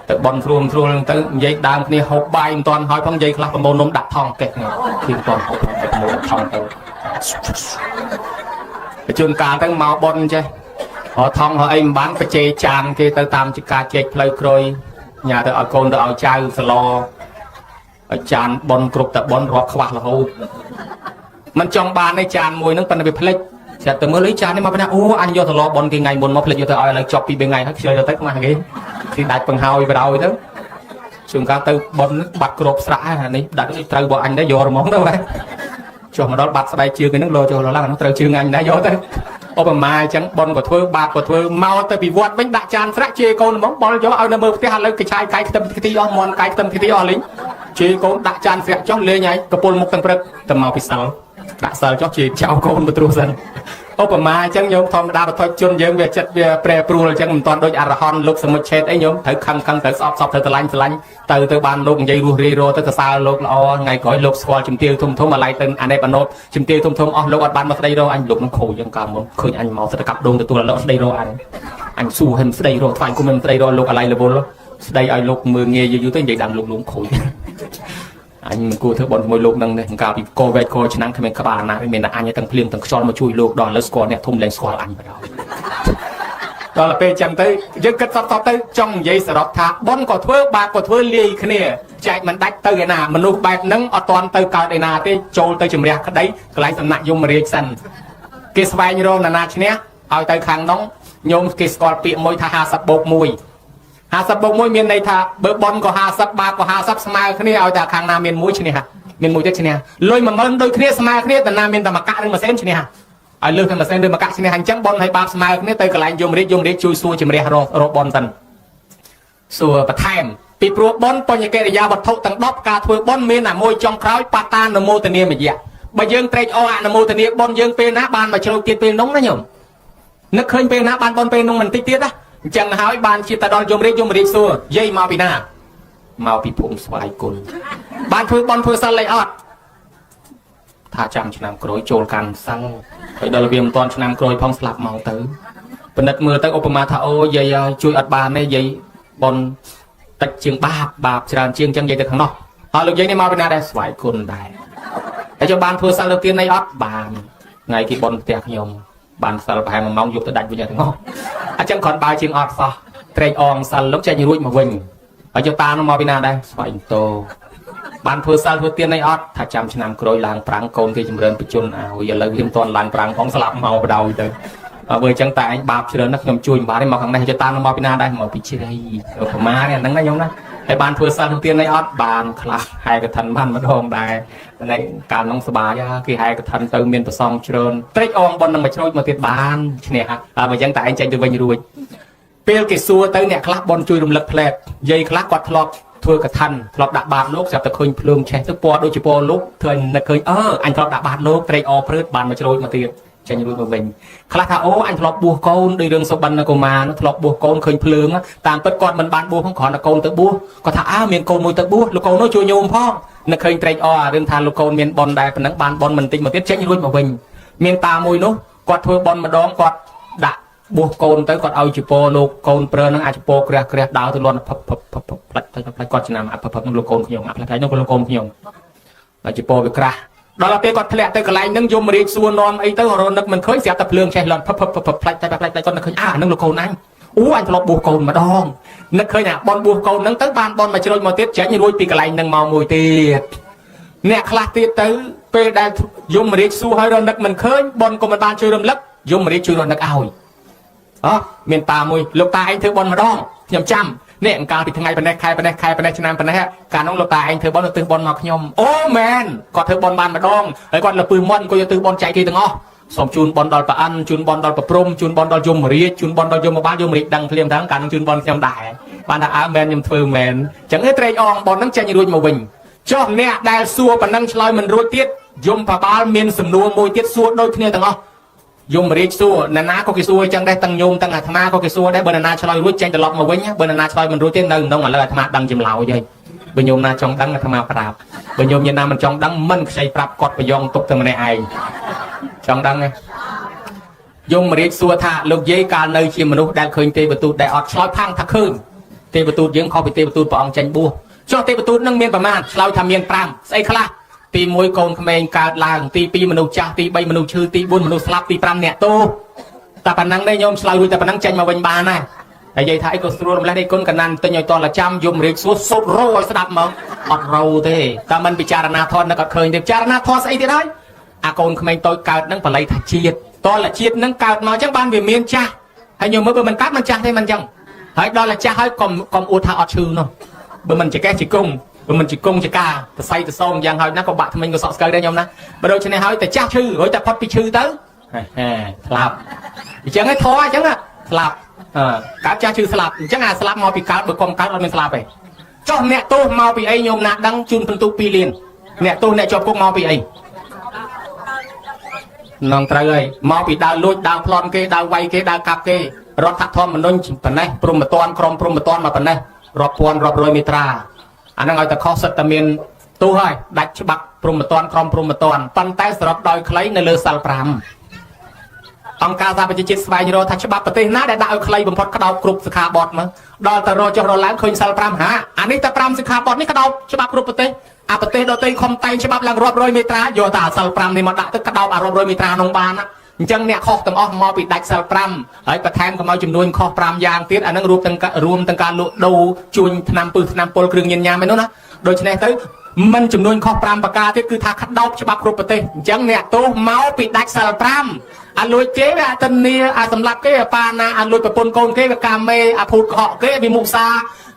កទៅបន់ស្រួលទៅនិយាយដើមគ្នាហូបបាយមិនតាន់ហើយផងនិយាយខ្លះប្រមូលនំដាក់ថងកេះគ្នាពីមិនតាន់ហូបប្រមូលថងទៅជួនកាលទៅមកបន់ចេះហោថងហោអីមិនបានបច្ចេចានគេទៅតាមជាការជែកផ្លូវក្រួយញ៉ាទៅឲ្យកូនទៅឲ្យចៅសឡឲ្យចានបនគ្រប់តែបនរាប់ខ្វះរហូតមិនចង់បានទេចានមួយហ្នឹងប៉ុន្តែវាផ្លិចចាត់ទៅមើលចាននេះមកប៉ុណ្ណាអូអញយកទៅឡបនគេថ្ងៃមុនមកផ្លិចយកទៅឲ្យឥឡូវចប់ពី2ថ្ងៃហើយខ្ជិលទៅខ្មាស់គេគេដាច់បង្ហើយបដ ாய் ទៅជួនកាលទៅបនបាត់គ្របស្រាក់ហ្នឹងនេះដាក់ត្រូវរបស់អញដែរយករហ្មងទៅហើយចុះមកដល់បាត់ស្បែកជើងគេហ្នឹងលោចុះឡឡើងហ្នឹងត្រូវជើងអញដែរយកទៅ ឧបមាអញ្ចឹងបនក៏ធ្វើបាបក៏ធ្វើមកទៅពីវត្តវិញដាក់ចានស្រាក់ជេរកូនហ្មងបលយកឲ្យនៅមើលផ្ទះឥឡូវកញ្ឆាយកាយខ្ទឹមខ្ទីអស់មន់កាយខ្ទឹមខ្ទីអស់លេងជេរកូនដាក់ចានស្រាក់ចុះលេងហើយកពុលមុខទាំងព្រឹកទៅមកពីសិលដាក់សិលចុះជេរចោលកូនទៅទ្រោះសិនឧបមាអញ្ចឹងញោមធម្មតាបទជនយើងវាចិត្តវាប្រែប្រួលអញ្ចឹងមិនតាន់ដូចអរហន្តលោកសមុទ្រឆេតអីញោមត្រូវខឹងត្រូវស្អប់ត្រូវស្រឡាញ់ទៅបានលោកនិយាយរស់រាយរទៅកសើលោកល្អថ្ងៃក្រោយលោកស្គាល់ជំទាវធំអាឡៃទៅអានេះបណូតជំទាវធំអស់លោកអត់បានមកស្ដីរកអញលោកនឹងខូចយ៉ាងកាលមុនឃើញអញមកសិតកាប់ដងទទួលលោកស្ដីរកអញស៊ូហឹមស្ដីរកថ្វាយគុំមិនស្ដីរកលោកអាឡៃលវលស្ដីឲ្យលោកមើងងាយយូរទៅនិយាយដល់លោកខូចអញមិនគួរធ្វើបន់ជាមួយលោកនឹងនេះកាលពីកោវែកកោឆ្នាំគ្មានក្បាលណាមានតែអញទាំងភ្លៀងទាំងខ្យល់មកជួយលោកដល់ឥឡូវស្គាល់អ្នកធំលែងស្គាល់អញបណ្ដោយដល់ពេលចឹងទៅយើងគិតសតទៅចង់និយាយសរុបថាបន់ក៏ធ្វើបាបក៏ធ្វើលាយគ្នាចែកមិនដាច់ទៅឯណាមនុស្សបែបហ្នឹងអត់តាន់ទៅកើតឯណាទេចូលទៅជំរះក្តីកន្លែងសំណាក់យមរាជសិនគេស្វែងរកណាឈ្នះឲ្យទៅខាងនោះញោមគេស្គាល់ពាក្យមួយថា50បូក1 50បូក1មានន័យថាបើបន់ក៏50បាបក៏50ស្មើគ្នាឲ្យតែខាងណាមានមួយឈ្នះមានមួយទៀតឈ្នះលុយ10000ដូចគ្នាស្មើគ្នាតែណាមានតែមកកាក់និងម៉ាស៊ីនឈ្នះឲ្យលើសតែម៉ាស៊ីនឬមកកាក់ឈ្នះអញ្ចឹងបន់ឲ្យបាបស្មើគ្នាទៅកន្លែងយមរាជជួយសួរជំរះរកបន់សិនសួរបន្ថែមពីព្រោះបន់បញ្ញកិរិយាវត្ថុទាំង10ការធ្វើបន់មានតែមួយចុងក្រោយបតានមោទនាមយៈបើយើងត្រេកអរអនុមោទនាបន់យើងពេលណាបានមកជ្រោកទៀតពេលនោះណាញោមនឹកឃើញពេលណាបានបន់ពេលនោះមិនតិចទៀតណាអញ្ចឹងហើយបានជាទៅដល់យមរាជសួរយាយមកពីណាមកពីភូមិស្វាយគុណបានធ្វើបន់ធ្វើសិលអីអត់ថាចាំឆ្នាំក្រោយចូលកាន់សិលហើយដល់វាមិនតាន់ឆ្នាំក្រោយផងស្លាប់មកទៅពិនិត្យមើលទៅឧបមាថាអូយាយជួយអត់បានទេយាយបន់តិចជាងបាបច្រើនជាងអញ្ចឹងយាយទៅខាងនោះហើយលោកយាយនេះមកពីណាដែរស្វាយគុណដែរហើយចូលបានធ្វើសិលលើទៀនអីអត់បានថ្ងៃគេបន់ផ្ទះខ្ញុំបានសិលប្រហែល1ម៉ោងយកទៅដាច់វិញទាំងអស់អញ្ចឹងគ្រាន់បើជាងអត់សោះត្រេកអងសិលលោកចេញរួចមកវិញហើយយកតានោះមកពីណាដែរស្វែងតោបានធ្វើសិលធ្វើទៀនអីអត់ថាចាំឆ្នាំក្រោយឡើងប្រាំងកូនគេចម្រើនបជនឲ្យឥឡូវវាមិនទាន់ឡើងប្រាំងផងស្លាប់មកបដ ாய் ទៅបើអញ្ចឹងតែឯងបាបច្រើនណាស់ខ្ញុំជួយមិនបានទេមកខាងនេះយកតានោះមកពីណាដែរមកពីជ្រៃប្រមានេះហ្នឹងណាខ្ញុំណាហើយបានធ្វើសិលធ្វើទៀនអីអត់បានខ្លះហែកឋិនបានម្ដងដែរតែកាលនោះសបាយគេហែកឋិនទៅមានប្រសងច្រើនត្រេកអងប៉ុននឹងមកជ្រួចមកទៀតបានឈ្នះហើយបើអញ្ចឹងតែឯងចេញទៅវិញរួចពេលគេសួរទៅអ្នកខ្លះបនជួយរំលឹកផ្លែតយាយខ្លះគាត់ធ្លាប់ធ្វើកឋិនធ្លាប់ដាក់បាតលោកស្រាប់តែឃើញភ្លើងឆេះទៅពណ៌ដូចជាពណ៌លោកធ្វើឲ្យនឹកឃើញអញធ្លាប់ដាក់បាតលោកត្រេកអរព្រឺតបានមកជ្រួចមកទៀតចេញរួចមកវិញខ្លះថាអូអញធ្លាប់បួសកូនដោយរឿងសុបិនកុមារធ្លាប់បួសកូនឃើញភ្លើងតាមពិតគាត់មិនបានបួសផងគ្រាន់តែកូនទៅបួសគាត់ថាមានកូនមួយទៅបួសលោកកូននោះជួយញោមផងនឹកឃើញត្រេកអររឿងថាលោកកូនមានបនដែរប៉ុណ្ណឹងបានបនមិនតិចមកទៀតចេញរួចមកវិញមានតាមួយនោះគាត់ធ្វើបនម្ដងគាត់ដាក់បួសកូនទៅគាត់ឲ្យជប៉ុនលោកកូនព្រើនឹងអាចជប៉ុនក្រាស់ដើរទៅលន់ផ្លាច់គាត់ឆ្នាំផ្លាច់នឹងលោកកូនខ្ញុំផ្លាច់នោះលោកកូនខ្ញុំហើយជប៉ុនវាក្រាស់ដល់ពេលគាត់ធ្លាក់ទៅកន្លែងហ្នឹងយមរាជសួរនាំអីទៅរនឹកមិនឃើញស្រាប់តែភ្លើងឆេះលន់ផ្លាច់តែគាត់នឹកឃើញហ្នឹងលោកកូនអញអញធ្លាប់បួសកូនម្ដងនឹកឃើញបនបួសកូនហ្នឹងទៅបានបនមកជ្រួចមកទៀតចេញរួចពីកន្លែងហ្នឹងមកមួយទៀតអ្នកខ្លះទៀតទៅពេលដែលយមរាជសួរឲ្យរនឹកមិនឃើញបនក៏មិនបានជួយរំលឹកយមរាជជួយរនឹកឲ្យមានតាមួយលោកតាឯងធ្វើបនម្ដងខ្ញុំចាំនេះអង្ការពីថ្ងៃប៉ុណ្ណេះខែប៉ុណ្ណេះឆ្នាំប៉ុណ្ណេះកាលនោះលោកតាឯងធ្វើបនទៅទិសបនមកខ្ញុំអូមែនគាត់ធ្វើបនបានម្ដងហើយគាត់លើពើមាត់គាត់យកទិសបនចែកគេទាំងអស់សូមជូនបនដល់ប្រអិនជូនបនដល់ប្រព្រំជូនបនដល់យមរាជជូនបនដល់យមបាលយមរាជដឹងភ្លាមថាកាលនោះជូនបនខ្ញុំដែរបានថាមែនខ្ញុំធ្វើមែនអញ្ចឹងត្រេកអងបនហ្នឹងចេញរួចមកវិញចុះអ្នកដែលសួរប៉ុណ្ណឹងឆ្លើយមិនរួចទៀតយមបបាលមានសំណួរមួយទៀតសួរដូចគ្នាទាំងអស់យមរាជសួរណាក៏គេសួរអញ្ចឹងដែរទាំងញោមទាំងអាត្មាក៏គេសួរដែរបើណាឆ្លើយរួចចេញត្រឡប់មកវិញបើណាឆ្លើយមិនរួចទេនៅក្នុងឥឡូវអាត្មាដឹងចម្លើយហើយបើញោមណាចង់ដឹងអាត្មាប្រាប់បើញោមញ៉ាំមិនចង់ដឹងមិនខ្ចីប្រាប់គាត់ប្រយ៉ងទុកតែម្នាក់ឯងចង់ដឹងទេយមរាជសួរថាលោកយាយកាលនៅជាមនុស្សដែលឃើញទេវទូតដែលអត់ឆ្លើយផាំងថាឃើញទេវទូតយើងខុសពីទេវទូតព្រះអង្គចេញបួសចុះទេវទូតនឹងមានប្រមាណឆ្លើយថាមាន5ស្អីខ្លះទី1កូនក្មេងកើតឡើងទី2មនុស្សចាស់ទី3មនុស្សឈឺទី4មនុស្សស្លាប់ទី5អ្នកទោសតែប៉ុណ្ណឹងទេញោមឆ្លើយរួចតែប៉ុណ្ណឹងចេញមកវិញបានណាហើយនិយាយថាអីក៏ស្រួលរំលេះនេះគុណកណានទិញឲ្យតលចាំយមរាជសួរសុតរោឲ្យស្ដាប់មកអត់រោទេតែមិនពិចារណាធននឹកអត់ឃើញទេពិចារណាធនស្អីទៀតហើយអាកូនក្មេងតូចកើតនឹងបល័យថាជាតិតលជាតិនឹងកើតមកអញ្ចឹងបានវាមានចាស់ហើយញោមមើលបើមិនកើតមិនចាស់ទេមិនអញ្ចឹងហើយដល់តែចាស់ហើយកុំអួតថាអត់ឈឺនោះបើមិនចកេះជង្គង់បើមិនជាគង់ជាការសរសៃទៅសងយ៉ាងហើយណាក៏បាក់ថ្មិញក៏សក់ស្កើដែរញោមណាបើដូច្នេះហើយតែចាស់ឈឺរួចតែផុតពីឈឺទៅ ស្លាប់អញ្ចឹងឯងធေါ်អញ្ចឹងស្លាប់កើតចាស់ជឿស្លាប់អញ្ចឹងអាស្លាប់មកពីកើតបើកុំកើតអត់មានស្លាប់ទេចុះអ្នកទោសមកពីអីញោមណាដឹងជូនពិន្ទុ2លានអ្នកទោសអ្នកជាប់គុកមកពីអីនឹងត្រូវហើយមកពីដើរលួចដើរប្លន់គេដើរវាយគេដើរកាប់គេរដ្ឋធម្មនុញ្ញប៉ុណ្ណេះព្រំប្រទានក្រុមព្រំប្រទានមកប៉ុណ្ណេះរាប់ពាន់រាប់រយមេត្រាអាហ្នឹងឲ្យតែខុសសិតតែមានទោសហើយដាច់ច្បាប់ព្រំប្រទានក្រុមព្រំប្រទានប៉ុន្តែសរុបដោយខ្លីនៅលើសាល5អង្គការសហប្រជាជាតិស្វែងរកថាច្បាប់ប្រទេសណាដែលដាក់ឲ្យខ្លីបំផុតក្តោបគ្រប់សិក្ខាបទមកដល់តែរកចុះរឡើងឃើញសាល5ហាអានេះតែ5សិក្ខាបទនេះក្តោបច្បាប់គ្រប់ប្រទេសអាប្រទេសដទៃខំតែងច្បាប់ឡើងរាប់រយមេត្រាយកតែអាសាល5នេះមកដាក់ទៅក្តោបអារាប់រយមេត្រាក្នុងបានអញ្ចឹងអ្នកខុសទាំងអស់មកពីដាច់សាល5ហើយបន្ថែមក៏មកចំនួនខុស5យ៉ាងទៀតអានឹងរួមទាំងការលក់ដូរជួញថ្នាំពឹសថ្នាំពុលគ្រឿងញៀនញ៉ាំឯនោះណាដូច្នេះទៅមិនចំនួនខុស5ប្រការទៀតគឺថាក្តោបច្បាប់គ្រប់ប្រទេសអញ្ចឹងអ្នកទោសមកពីដាច់សាល5អាលួចគេវាអតិនីអាសម្លាប់គេអាប៉ាណាអាលួចប្រពន្ធកូនគេវាកាមេអាភូតកុហកគេវាមុសា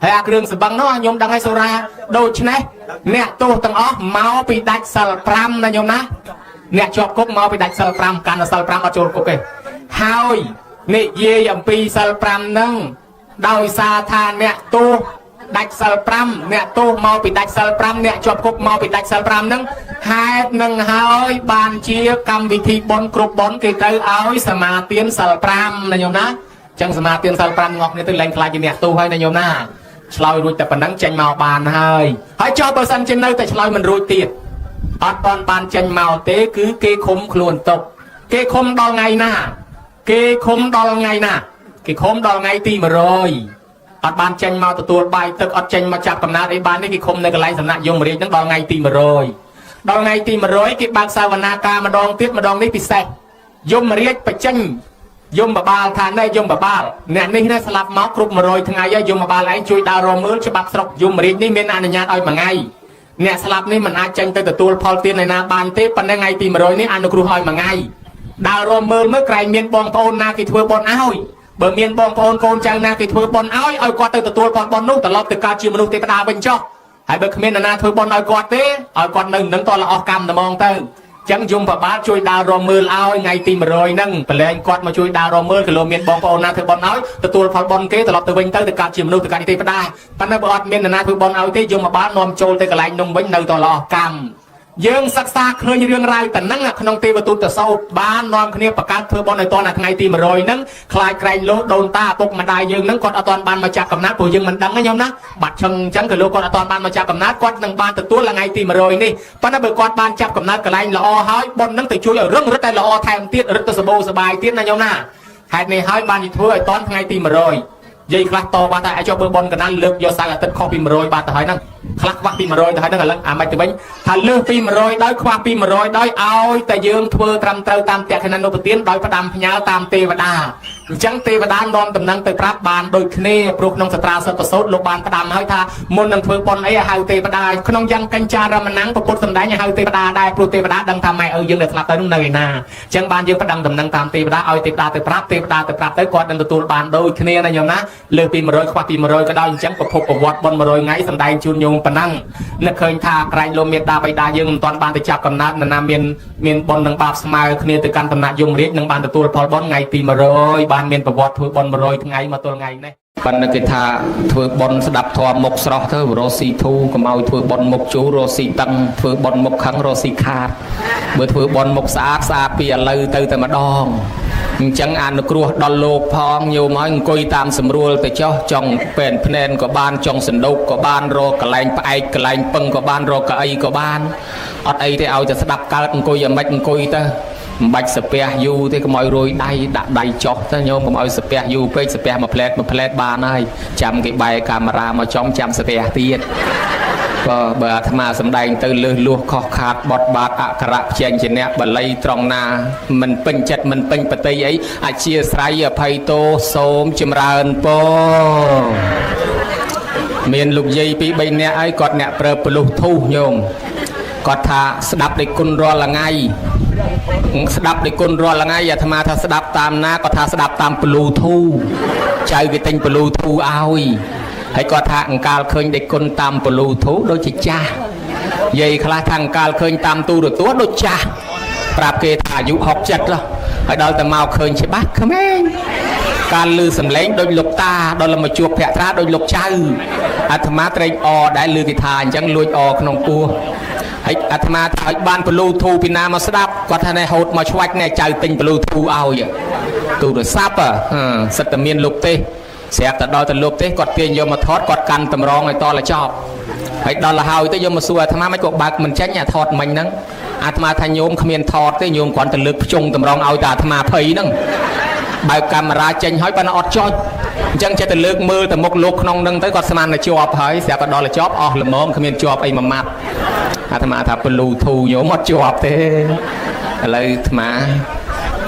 ហើយអាគ្រឿងសម្បឹងនោះខ្ញុំដឹងហើយសូរ៉ាដូច្នេះអ្នកទោសទាំងអស់មកពីដាច់សាល5ណាខ្ញុំណាអ្នកជាប់គុកមកពីដាច់សិល5កាន់សិល5អត់ចូលគុកទេហើយនិយាយអំពីសិល5ហ្នឹងដោយសារថាអ្នកទោសដាច់សិល5អ្នកទោសមកពីដាច់សិល5អ្នកជាប់គុកមកពីដាច់សិល5ហ្នឹងហេតុនឹងហើយបានជាកម្មវិធីបុណ្យគ្រប់បុណ្យគេទៅឲ្យសមាទានសិល5ណាញោមណាអញ្ចឹងសមាទានសិល5ងក់គ្នាទៅលែងខ្លាចជាអ្នកទោសហើយណាញោមណាឆ្លើយរួចតែប៉ុណ្្នឹងចេញមកបានហើយចុះបើសិនជានៅតែឆ្លើយមិនរួចទៀតអត់បានចេញមកទេគឺគេឃុំខ្លួនទុកគេឃុំដល់ថ្ងៃណាគេឃុំដល់ថ្ងៃទី100អត់បានចេញមកទទួលបាយទឹកអត់ចេញមកចាប់កំណើតអីបាននេះគេឃុំនៅកន្លែងសំណាក់យមរាជហ្នឹងដល់ថ្ងៃទី100ដល់ថ្ងៃទី100គេបើកសាវនាការម្ដងទៀតម្ដងនេះពិសេសយមរាជបញ្ចេញយមបបាលថាណែយមបបាលអ្នកនេះណាស្លាប់មកគ្រប់100ថ្ងៃហើយយមបបាលឯងជួយដើររមើលច្បាប់ស្រុកយមរាជនេះមានអនុញ្ញាតឲ្យមួយថ្ងៃអ្នកស្លាប់នេះមិនអាចចេញទៅទទួលផលទានឯណាបានទេប៉ុន្តែថ្ងៃទី100នេះអនុគ្រោះឲ្យមួយថ្ងៃដើររមមើលក្រែងមានបងប្អូនណាគេធ្វើបុណ្យឲ្យបើមានបងប្អូនកូនចៅណាគេធ្វើបុណ្យឲ្យគាត់ទៅទទួលផលបុណ្យនោះត្រឡប់ទៅកើតជាមនុស្សទេវតាវិញចុះហើយបើគ្មាននរណាធ្វើបុណ្យឲ្យគាត់ទេឲ្យគាត់នៅនឹងតលអស់កម្មតែហ្មងទៅចឹងយមបបាលជួយដើររមើលឲ្យថ្ងៃទី100ហ្នឹងប្រឡែងគាត់មកជួយដើររមើលគីឡូមានបងប្អូនណាធ្វើបុណ្យឲ្យទទួលផលបុណ្យគេត្រឡប់ទៅវិញទៅកើតជាមនុស្សទៅកើតទេវតាប៉ុន្តែបើអត់មាននរណាធ្វើបុណ្យឲ្យទេយមបបាលនាំចូលទៅកន្លែងនោះវិញនៅតលអស់កម្មយើងសិក្សាឃើញរឿងរ៉ាវតែហ្នឹងក្នុងទេវទូតសោតបាននាំគ្នាប្រកាសធ្វើបុណ្យឲ្យតនៅថ្ងៃទី100ហ្នឹងខ្លាចក្រែងលោដូនតាឪពុកម្ដាយយើងហ្នឹងគាត់អត់ទាន់បានមកចាប់កំណើតព្រោះយើងមិនដឹងទេញោមណាបាត់ឈឹងអញ្ចឹងក៏លោកគាត់អត់ទាន់បានមកចាប់កំណើតគាត់នឹងបានទទួលថ្ងៃទី100នេះប៉ុន្តែបើគាត់បានចាប់កំណើតកន្លែងល្អហើយបុណ្យហ្នឹងទៅជួយឲ្យរឹងរឹតតែល្អថែមទៀតរឹតទៅសបោសបាយទៀតណាញោមណាហេតុនេះហើយបានធ្វើឲ្យតថ្ងៃទី100យាយខ្លះតបានថាឲ្យចុះបើបុណ្យកណ្ដាលលើកយកសៅអាទិត្យខុសពី100បាត់ទៅហើយហ្នឹងខ្លះខ្វះពី100ទៅហើយហ្នឹងឥឡូវអាមិនទៅវិញថាលើសពី100ដោយខ្វះពី100ដោយឲ្យតែយើងធ្វើត្រឹមត្រូវតាមតក្កណនុបទានដោយផ្ដាំផ្ញើតាមទេវតាអញ្ចឹងទេវតានាំដំណឹងទៅប្រាប់បានដូចគ្នាព្រោះក្នុងសត្រាសិទ្ធិប្រសូតលោកបានផ្ដាំឲ្យថាមុននឹងធ្វើបុណ្យអីឲ្យហៅទេវតាក្នុងយ៉ាងកញ្ចារមណង្គពុទ្ធសម្ដែងឲ្យហៅទេវតាដែរព្រោះទេវតាដឹងថាម៉ែឪយើងដែលស្លាប់ទៅនោះនៅឯណាអញ្ចឹងបានយើងផ្ដាំដំណឹងតាមទេវតាឲ្យទេវតាទៅប្រាប់ទេវតាទៅប្រាប់ទៅគាត់នឹងទទួលបានដូចគ្នាណាញោមណាលើសពី100ខ្វះពី100ក៏ដោយអញ្ចឹងប្រភពប្រវត្តិបុណ្យ100ថ្ងៃសម្ដែងជូនញោមប៉ុណ្ណឹងនឹកឃើញថាក្រែងលោមេតាបៃតាយើងមិនទាន់បានទៅចាប់កំណើតនរណាមានបុណ្យនឹងបាបស្មើគ្នាទៅកាន់តំណាក់យមរាជនឹងបានទទួលផលបុណ្យថ្ងៃទី100បានមានប្រវត្តិធ្វើបុណ្យ100ថ្ងៃមកទល់ថ្ងៃនេះប៉ុន្តែគេថាធ្វើបុណ្យស្ដាប់ធម៌មុខស្រស់ទៅរស់ស៊ីធូកុំឲ្យធ្វើបុណ្យមុខជូររស់ស៊ីតឹងធ្វើបុណ្យមុខខឹងរស់ស៊ីខាតបើធ្វើបុណ្យមុខស្អាតពីឥឡូវទៅតែម្ដងអញ្ចឹងអនុគ្រោះដល់លោកផងញោមឲ្យអង្គុយតាមស្រួលទៅចុះចង់ពេនភ្នែនក៏បានចង់សណ្ដូកក៏បានរកកន្លែងផ្អែកកន្លែងពឹងក៏បានរកកៅអីក៏បានអត់អីទេឲ្យតែស្ដាប់កើតអង្គុយយ៉ាងម៉េចអង្គុយទៅមិនបាច់សាពះយូរទេកុំឲ្យរួយដៃដាក់ដៃចុះទៅញោមកុំឲ្យសាពះយូរពេកសាពះមួយផ្លែតបានហើយចាំគេបែរកាមេរ៉ាមកចំចាំសាពះទៀតក៏បើអាត្មាសំដែងទៅលើសលួសខុសខាតបត់បាតអក្សរផ្ចេញជាអ្នកបល័យត្រង់ណាមិនពេញចិត្តមិនពេញបតីអីអធិស្ឋានអភ័យទោសូមចម្រើនពរមានលោកយាយពី3នាក់ហើយគាត់អ្នកប្រើពលុះធូសញោមគាត់ថាស្ដាប់ដោយគុណរាល់ថ្ងៃស្ដាប់ដោយគុណរាល់ថ្ងៃអាត្មាថាស្ដាប់តាមណាគាត់ថាស្ដាប់តាមពលូធូចៅគេទិញពលូធូឲ្យហើយគាត់ថាអង្កាលឃើញដោយគុណតាមពលូធូដូចជាចាស់យាយខ្លះថាអង្កាលឃើញតាមទូរទស្សន៍ដូចចាស់ប្រាប់គេថាអាយុ60 ហើយដល់តែមកឃើញច្បាស់ក្មេងការលឺសំឡេងដូចលោកតាដល់មកជួបភក្ត្រាដូចលោកចៅអាត្មាត្រេកអរដែលលឺគេថាអញ្ចឹងលួចអរក្នុងពោះហើយអាត្មាថាឲ្យបានពលូធូពីណាមកស្ដាប់គាត់ថាណែហូតមកឆ្វាច់ណែចៅទិញពលូធូឲ្យទូរស័ព្ទសិតតែមានលោកទេស្រាប់តែដល់ទៅលោកទេគាត់ទាញយកមកថតគាត់កាន់តម្រងឲ្យតលចប់ហើយដល់ទៅហើយទៅយកមកសួរអាត្មាមិនក៏បើកមិនចាញ់អាថតមិញហ្នឹងអាត្មាថាញោមគ្មានថតទេញោមគ្រាន់តែលើកភ្ជុងតម្រងឲ្យតែអាត្មាភ័យហ្នឹងបើកកាមេរ៉ាចេញហើយបានអត់ចុចអញ្ចឹងចេះតែលើកមើលទៅមុខលោកក្នុងហ្នឹងទៅគាត់ស្មានតែជាប់ហើយស្រាប់តែដល់ទៅជាប់អស់ល្មមគ្មានជាប់អីមួយម៉ាត់អាត្មាថាពលូធូញោមអត់ជាប់ទេឥឡូវអាត្មា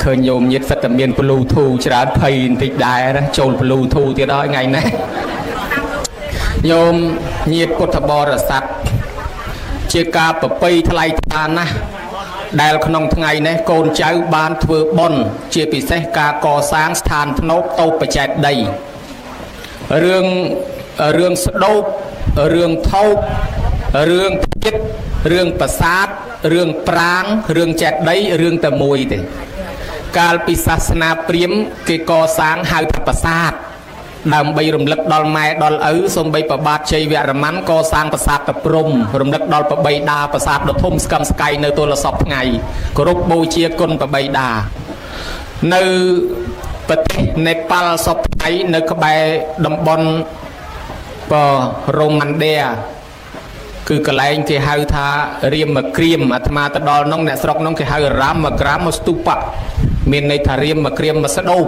ឃើញញោមញាតសិតតែមានពលូធូច្រើនភ័យបន្តិចដែរចូលពលូធូទៀតហើយថ្ងៃនេះញោមញាតពុទ្ធបរិស័ទជាការប្រពៃថ្លៃថ្លាណាស់ដែលក្នុងថ្ងៃនេះកូនចៅបានធ្វើបុណ្យជាពិសេសការកសាងស្ថានភ្នំតូបបច្ចេកដីរឿងស្ដោបរឿងថោករឿងភៀតរឿងប្រាសាទរឿងប្រាង្គរឿងចេតិយរឿងតែមួយទេកាលពីសាសនាព្រាហ្មណ៍គេកសាងហៅថាប្រាសាទដើម្បីរំលឹកដល់ម៉ែដល់ឪសូម្បីប្របាទជ័យវរ្ម័នកសាងប្រាសាទតាព្រំរំលឹកដល់ប្របីតាប្រាសាទដ៏ធំស្កឹមស្កៃនៅទល់សពថ្ងៃគោរពបូជាគុណប្របីតានៅប្រទេសនេប៉ាល់សពថ្ងៃនៅក្បែរតំបន់រ៉ូម៉ាន់ឌែគឺកន្លែងគេហៅថារាមគ្រាមអាត្មាទៅដល់នោះអ្នកស្រុកនោះគេហៅរាមក្រាមស្ទូបៈមានន័យថារាមគ្រាមស្ដោប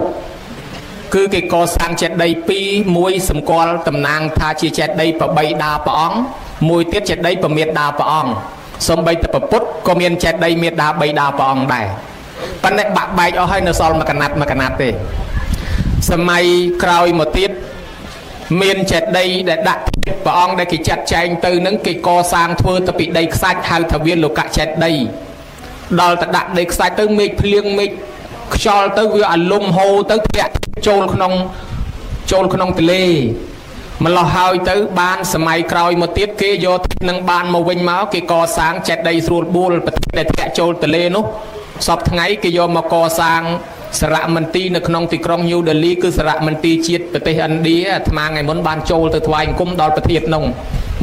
គឺគេកសាងចេតិយ2មួយសម្គាល់តំណាងថាជាចេតិយប្របីតាព្រះអង្គមួយទៀតចេតិយប្រមេតាព្រះអង្គសំបីតែពុទ្ធក៏មានចេតិយមេតាបីតាព្រះអង្គដែរប៉ុន្តែបាក់បែកអស់ហើយនៅសល់មួយកណាត់ទេសម័យក្រោយមកទៀតមានចេតិយដែលដាក់ព្រះអង្គដែលគេចាត់ចែងទៅនឹងគេកសាងធ្វើទៅពីដីខ្សាច់ហៅថាវាលោកចេតិយដល់ទៅដាក់ដីខ្សាច់ទៅមេឃភ្លៀងមេឃខ្យល់ទៅវាអាលំហូរទៅធ្លាក់ចូលក្នុងទន្លេម្លោះហើយទៅបានសម័យក្រោយមកទៀតគេយកនឹងបានមកវិញមកគេកសាងចេតិយស្រួលបួលប្រទេសដែលធ្លាក់ចូលទន្លេនោះសពថ្ងៃគេយកមកកសាងសារមន្ទីរនៅក្នុងទីក្រុងញូដេលីគឺសារមន្ទីរជាតិប្រទេសឥណ្ឌាអាត្មាថ្ងៃមុនបានចូលទៅថ្វាយអង្គមដល់ប្រធាននោះ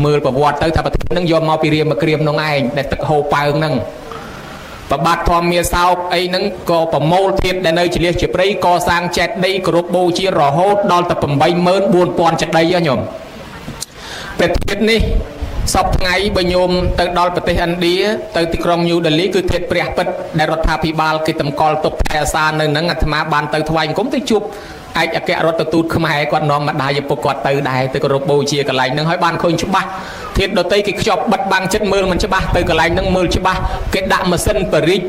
មើលប្រវត្តិទៅថាប្រធាននឹងយកមកពីរាមគ្រាមនោះឯងដែលទឹកហូរប៉ើងហ្នឹងប្របាទធម្មមាសោកអីហ្នឹងក៏ប្រមូលធាតុដែលនៅជាលះជាព្រៃកសាងចេតិយគោរពបូជារហូតដល់ទៅ 84000 ចេតិយញោមប្រធាននេះសពថ្ងៃបើញោមទៅដល់ប្រទេសឥណ្ឌាទៅទីក្រុងញូដេលីគឺធាតុព្រះពិតដែលរដ្ឋាភិបាលគេតម្កល់ទុកថែរក្សានៅហ្នឹងអាត្មាបានទៅថ្វាយអង្គមទៅជួបឯកអគ្គរដ្ឋទូតខ្មែរគាត់នាំម្ដាយឪពុកគាត់ទៅដែរទៅគោរពបូជាកន្លែងហ្នឹងហើយបានឃើញច្បាស់ធាតុដតីគេខ្ជាប់បិទបាំងចិត្តមើលមិនច្បាស់ទៅកន្លែងហ្នឹងមើលច្បាស់គេដាក់ម៉ាស៊ីនបរិច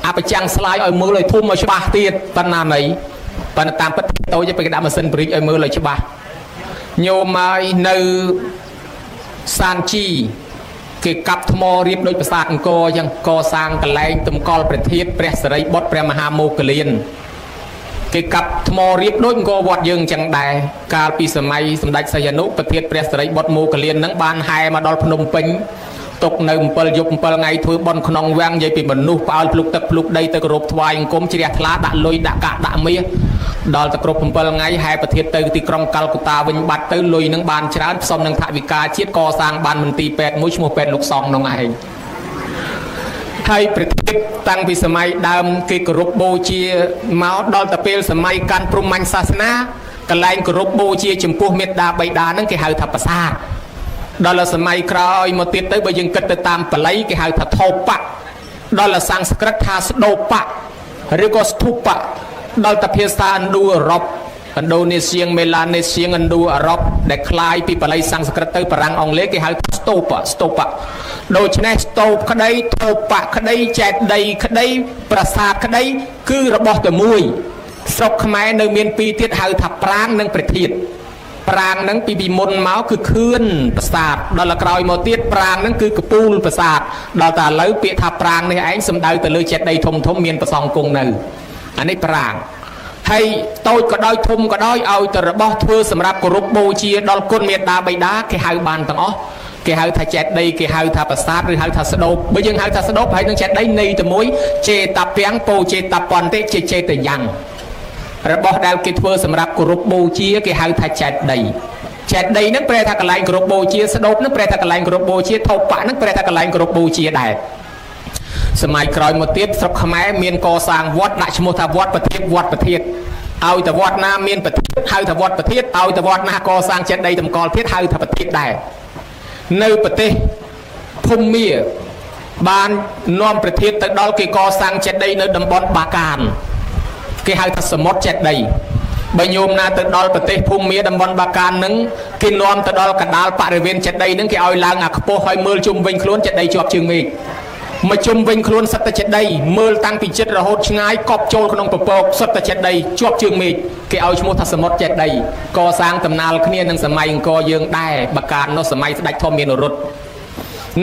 អបចាំងស្លាយឲ្យមើលឲ្យធំឲ្យច្បាស់ទៀតប៉ុណ្ណាណីប៉ុន្តែតាមពិតតូចទៅគេដាក់ម៉ាស៊ីនបរិចឲ្យមើលឲ្យច្បាស់ញោមហើយនៅសានជីគេកាប់ថ្មរៀបដូចប្រាសាទអង្គរអញ្ចឹងកសាងកន្លែងតម្កល់ព្រះធាតុព្រះសិរីបុត្រព្រះមហាមោគលានគេកាប់ថ្មរៀបដូចអង្គរវត្តយើងអញ្ចឹងដែរកាលពីសម័យសម្ដេចសីហនុប្រធានព្រះសិរីបុត្រមោគលានហ្នឹងបានហែមកដល់ភ្នំពេញទុកនៅ7យប់7ថ្ងៃធ្វើបន់ក្នុងវាំងនិយាយពីមនុស្សផ្អើលភ្លុកទឹកភ្លុកដីទៅគោរពថ្វាយអង្គមជ្រះថ្លាដាក់លុយដាក់កាក់ដាក់មាសដល់ទៅគ្រប់7ថ្ងៃហែប្រធានទៅទីក្រុងកាល់កូតាវិញបាត់ទៅលុយនឹងបានច្រើនផ្សំនឹងថវិកាជាតិកសាងបានមន្ទីរពេទ្យមួយឈ្មោះពេទ្យលោកសង្ឃនោះឯងហើយប្រធានតាំងពីសម័យដើមគេគោរពបូជាមកដល់ទៅពេលសម័យកាន់ព្រហ្មញ្ញសាសនាកន្លែងគោរពបូជាចំពោះមេត្តាបិតាហ្នឹងគេហៅថាប្រាសាទដល់សម័យក្រោយមកទៀតទៅបើយើងគិតទៅតាមបាលីគេហៅថាថោបៈដល់សំស្ក្រឹតថាស្ដោបៈឬក៏ស្ធុបៈដល់ទៅភាសាឥណ្ឌូអឺរ៉ុបឥណ្ឌូនេសៀងមេឡានេសៀងឥណ្ឌូអឺរ៉ុបដែលคล้ายពីបាលីសំស្ក្រឹតទៅបារាំងអង់គ្លេសគេហៅថាស្ទូបៈដូច្នេះស្ទូបក្តីថោបៈក្តីចេតិយក្តីប្រាសាទក្តីគឺរបស់តែមួយស្រុកខ្មែរនៅមានពីរទៀតហៅថាប្រាង្គនិងព្រះធាតុប្រាង្គហ្នឹងពីមុនមកគឺខឿនប្រាសាទដល់ក្រោយមកទៀតប្រាង្គហ្នឹងគឺកពូលប្រាសាទដល់តែឥឡូវពាក្យថាប្រាង្គនេះឯងសំដៅទៅលើចេតិយធំមានប្រសងគង់នៅអានេះប្រាង្គហើយតូចក៏ដោយធំក៏ដោយឲ្យទៅរបស់ធ្វើសម្រាប់គោរពបូជាដល់គុណមេត្តាបិតាគេហៅបានទាំងអស់ គេហៅថាចេតដីគេហៅថាប្រាសាទឬហៅថាស្ដូបបើយើងហៅថាស្ដូបហើយនឹងចេតដីនៃតែមួយចេតពាំងពោចេតពន្តិជាចេតយ៉ាងរបស់ដែលគេធ្វើសម្រាប់គោរពបូជាគេហៅថាចេតដីចេតដីហ្នឹងប្រែថាកន្លែងគោរពបូជាស្ដូបហ្នឹងប្រែថាកន្លែងគោរពបូជាថោបៈហ្នឹងប្រែថាកន្លែងគោរពបូជាដែរសម័យក្រោយមកទៀតស្រុកខ្មែរមានកសាងវត្តដាក់ឈ្មោះថាវត្តប្រធានវត្តប្រធានឲ្យតែវត្តណាមានប្រធានហៅថាវត្តប្រធានឲ្យតែវត្តណាកសាងចេតដីតម្កល់ទៀតហៅថាប្រធានដែរនៅប្រទេសភូមាបាននាំប្រធានទៅដល់គេកសាងចេតដីនៅតំបន់បាកានគេហៅថាសមុទ្រចេតដីបើញោមណាទៅដល់ប្រទេសភូមាតំបន់បាកានហ្នឹងគេនាំទៅដល់កណ្ដាលបរិវេណចេតដីហ្នឹងគេឲ្យឡើងអាខ្ពស់ឲ្យមើលជុំវិញខ្លួនចេតដីជាប់ជើងមេឃមកជុំវិញខ្លួនសត្វតែចេតដីមើលតាំងពីចិត្តរហូតឆ្ងាយកប់ចូលក្នុងពពកសត្វតែចេតដីជាប់ជើងមេឃគេឲ្យឈ្មោះថាសមុទ្រចេតដីកសាងដំណាលគ្នានឹងសម័យអង្គរយើងដែរបាកាននោះសម័យស្ដេចធម្មមានរុទ្ធ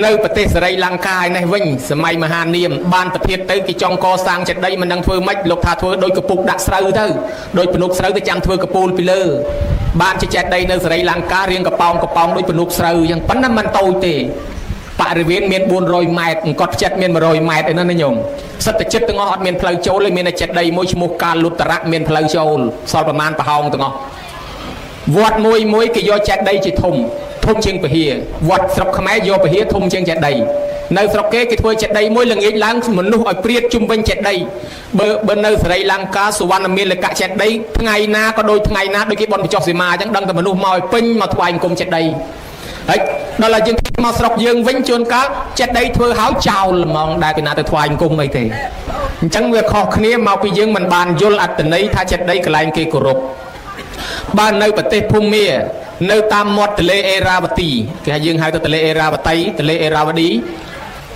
នៅប្រទេសសេរីលង្កាឯនេះវិញសម័យមហានាមបានប្រធានទៅគេចង់កសាងចេតដីមិនដឹងធ្វើម៉េចលោកថាធ្វើដោយកពុកដាក់ស្រូវទៅដោយពនុកស្រូវទៅចាំធ្វើកពូលពីលើបានជាចេតដីនៅសេរីលង្ការៀងកប៉ោងដោយពនុកស្រូវអញ្ចឹងប៉ុន្តែមិនតូចទេបរិវេណមាន400ម៉ែត្រអង្គត់ចិត្តមាន100ម៉ែត្រឯណាញោមសិតតែចិត្តទាំងអស់អត់មានផ្លូវចូលទេមានតែចេតដីមួយឈ្មោះកាលុត្តរៈមានផ្លូវចូលសល់ប្រមាណប្រហោងទាំងអស់វត្តមួយគេយកចេតដីជាធំជាងពហិយវត្តស្រុកខ្មែរយកពហិយធំជាងចេតដីនៅស្រុកគេធ្វើចេតដីមួយល្ងាចឡើងមនុស្សឲ្យព្រាតជុំវិញចេតដីបើនៅសេរីលង្កាសុវណ្ណមានលកៈចេតដីថ្ងៃណាក៏ដូចថ្ងៃណាដូចគេបន់បញ្ចុះសីមាអញ្ចឹងដឹងតែមនុស្សមកឲ្យពេញមកថ្វាយអង្គមចេតដីហើយដល់តែយើងមកស្រុកយើងវិញជួនកាលចេតដីធ្វើហើយចោលហ្មងដែលគេណាទៅថ្វាយអង្គមអីទេអញ្ចឹងវាខុសគ្នាមកពីយើងមិនបានយល់អត្ថន័យថាចេតដីកន្លែងគេគោរពបាននៅប្រទេសភូមានៅតាមមាត់ទន្លេអេរ៉ាវទីគេយើងហៅទៅទន្លេអេរ៉ាវទីទន្លេអេរ៉ាវឌី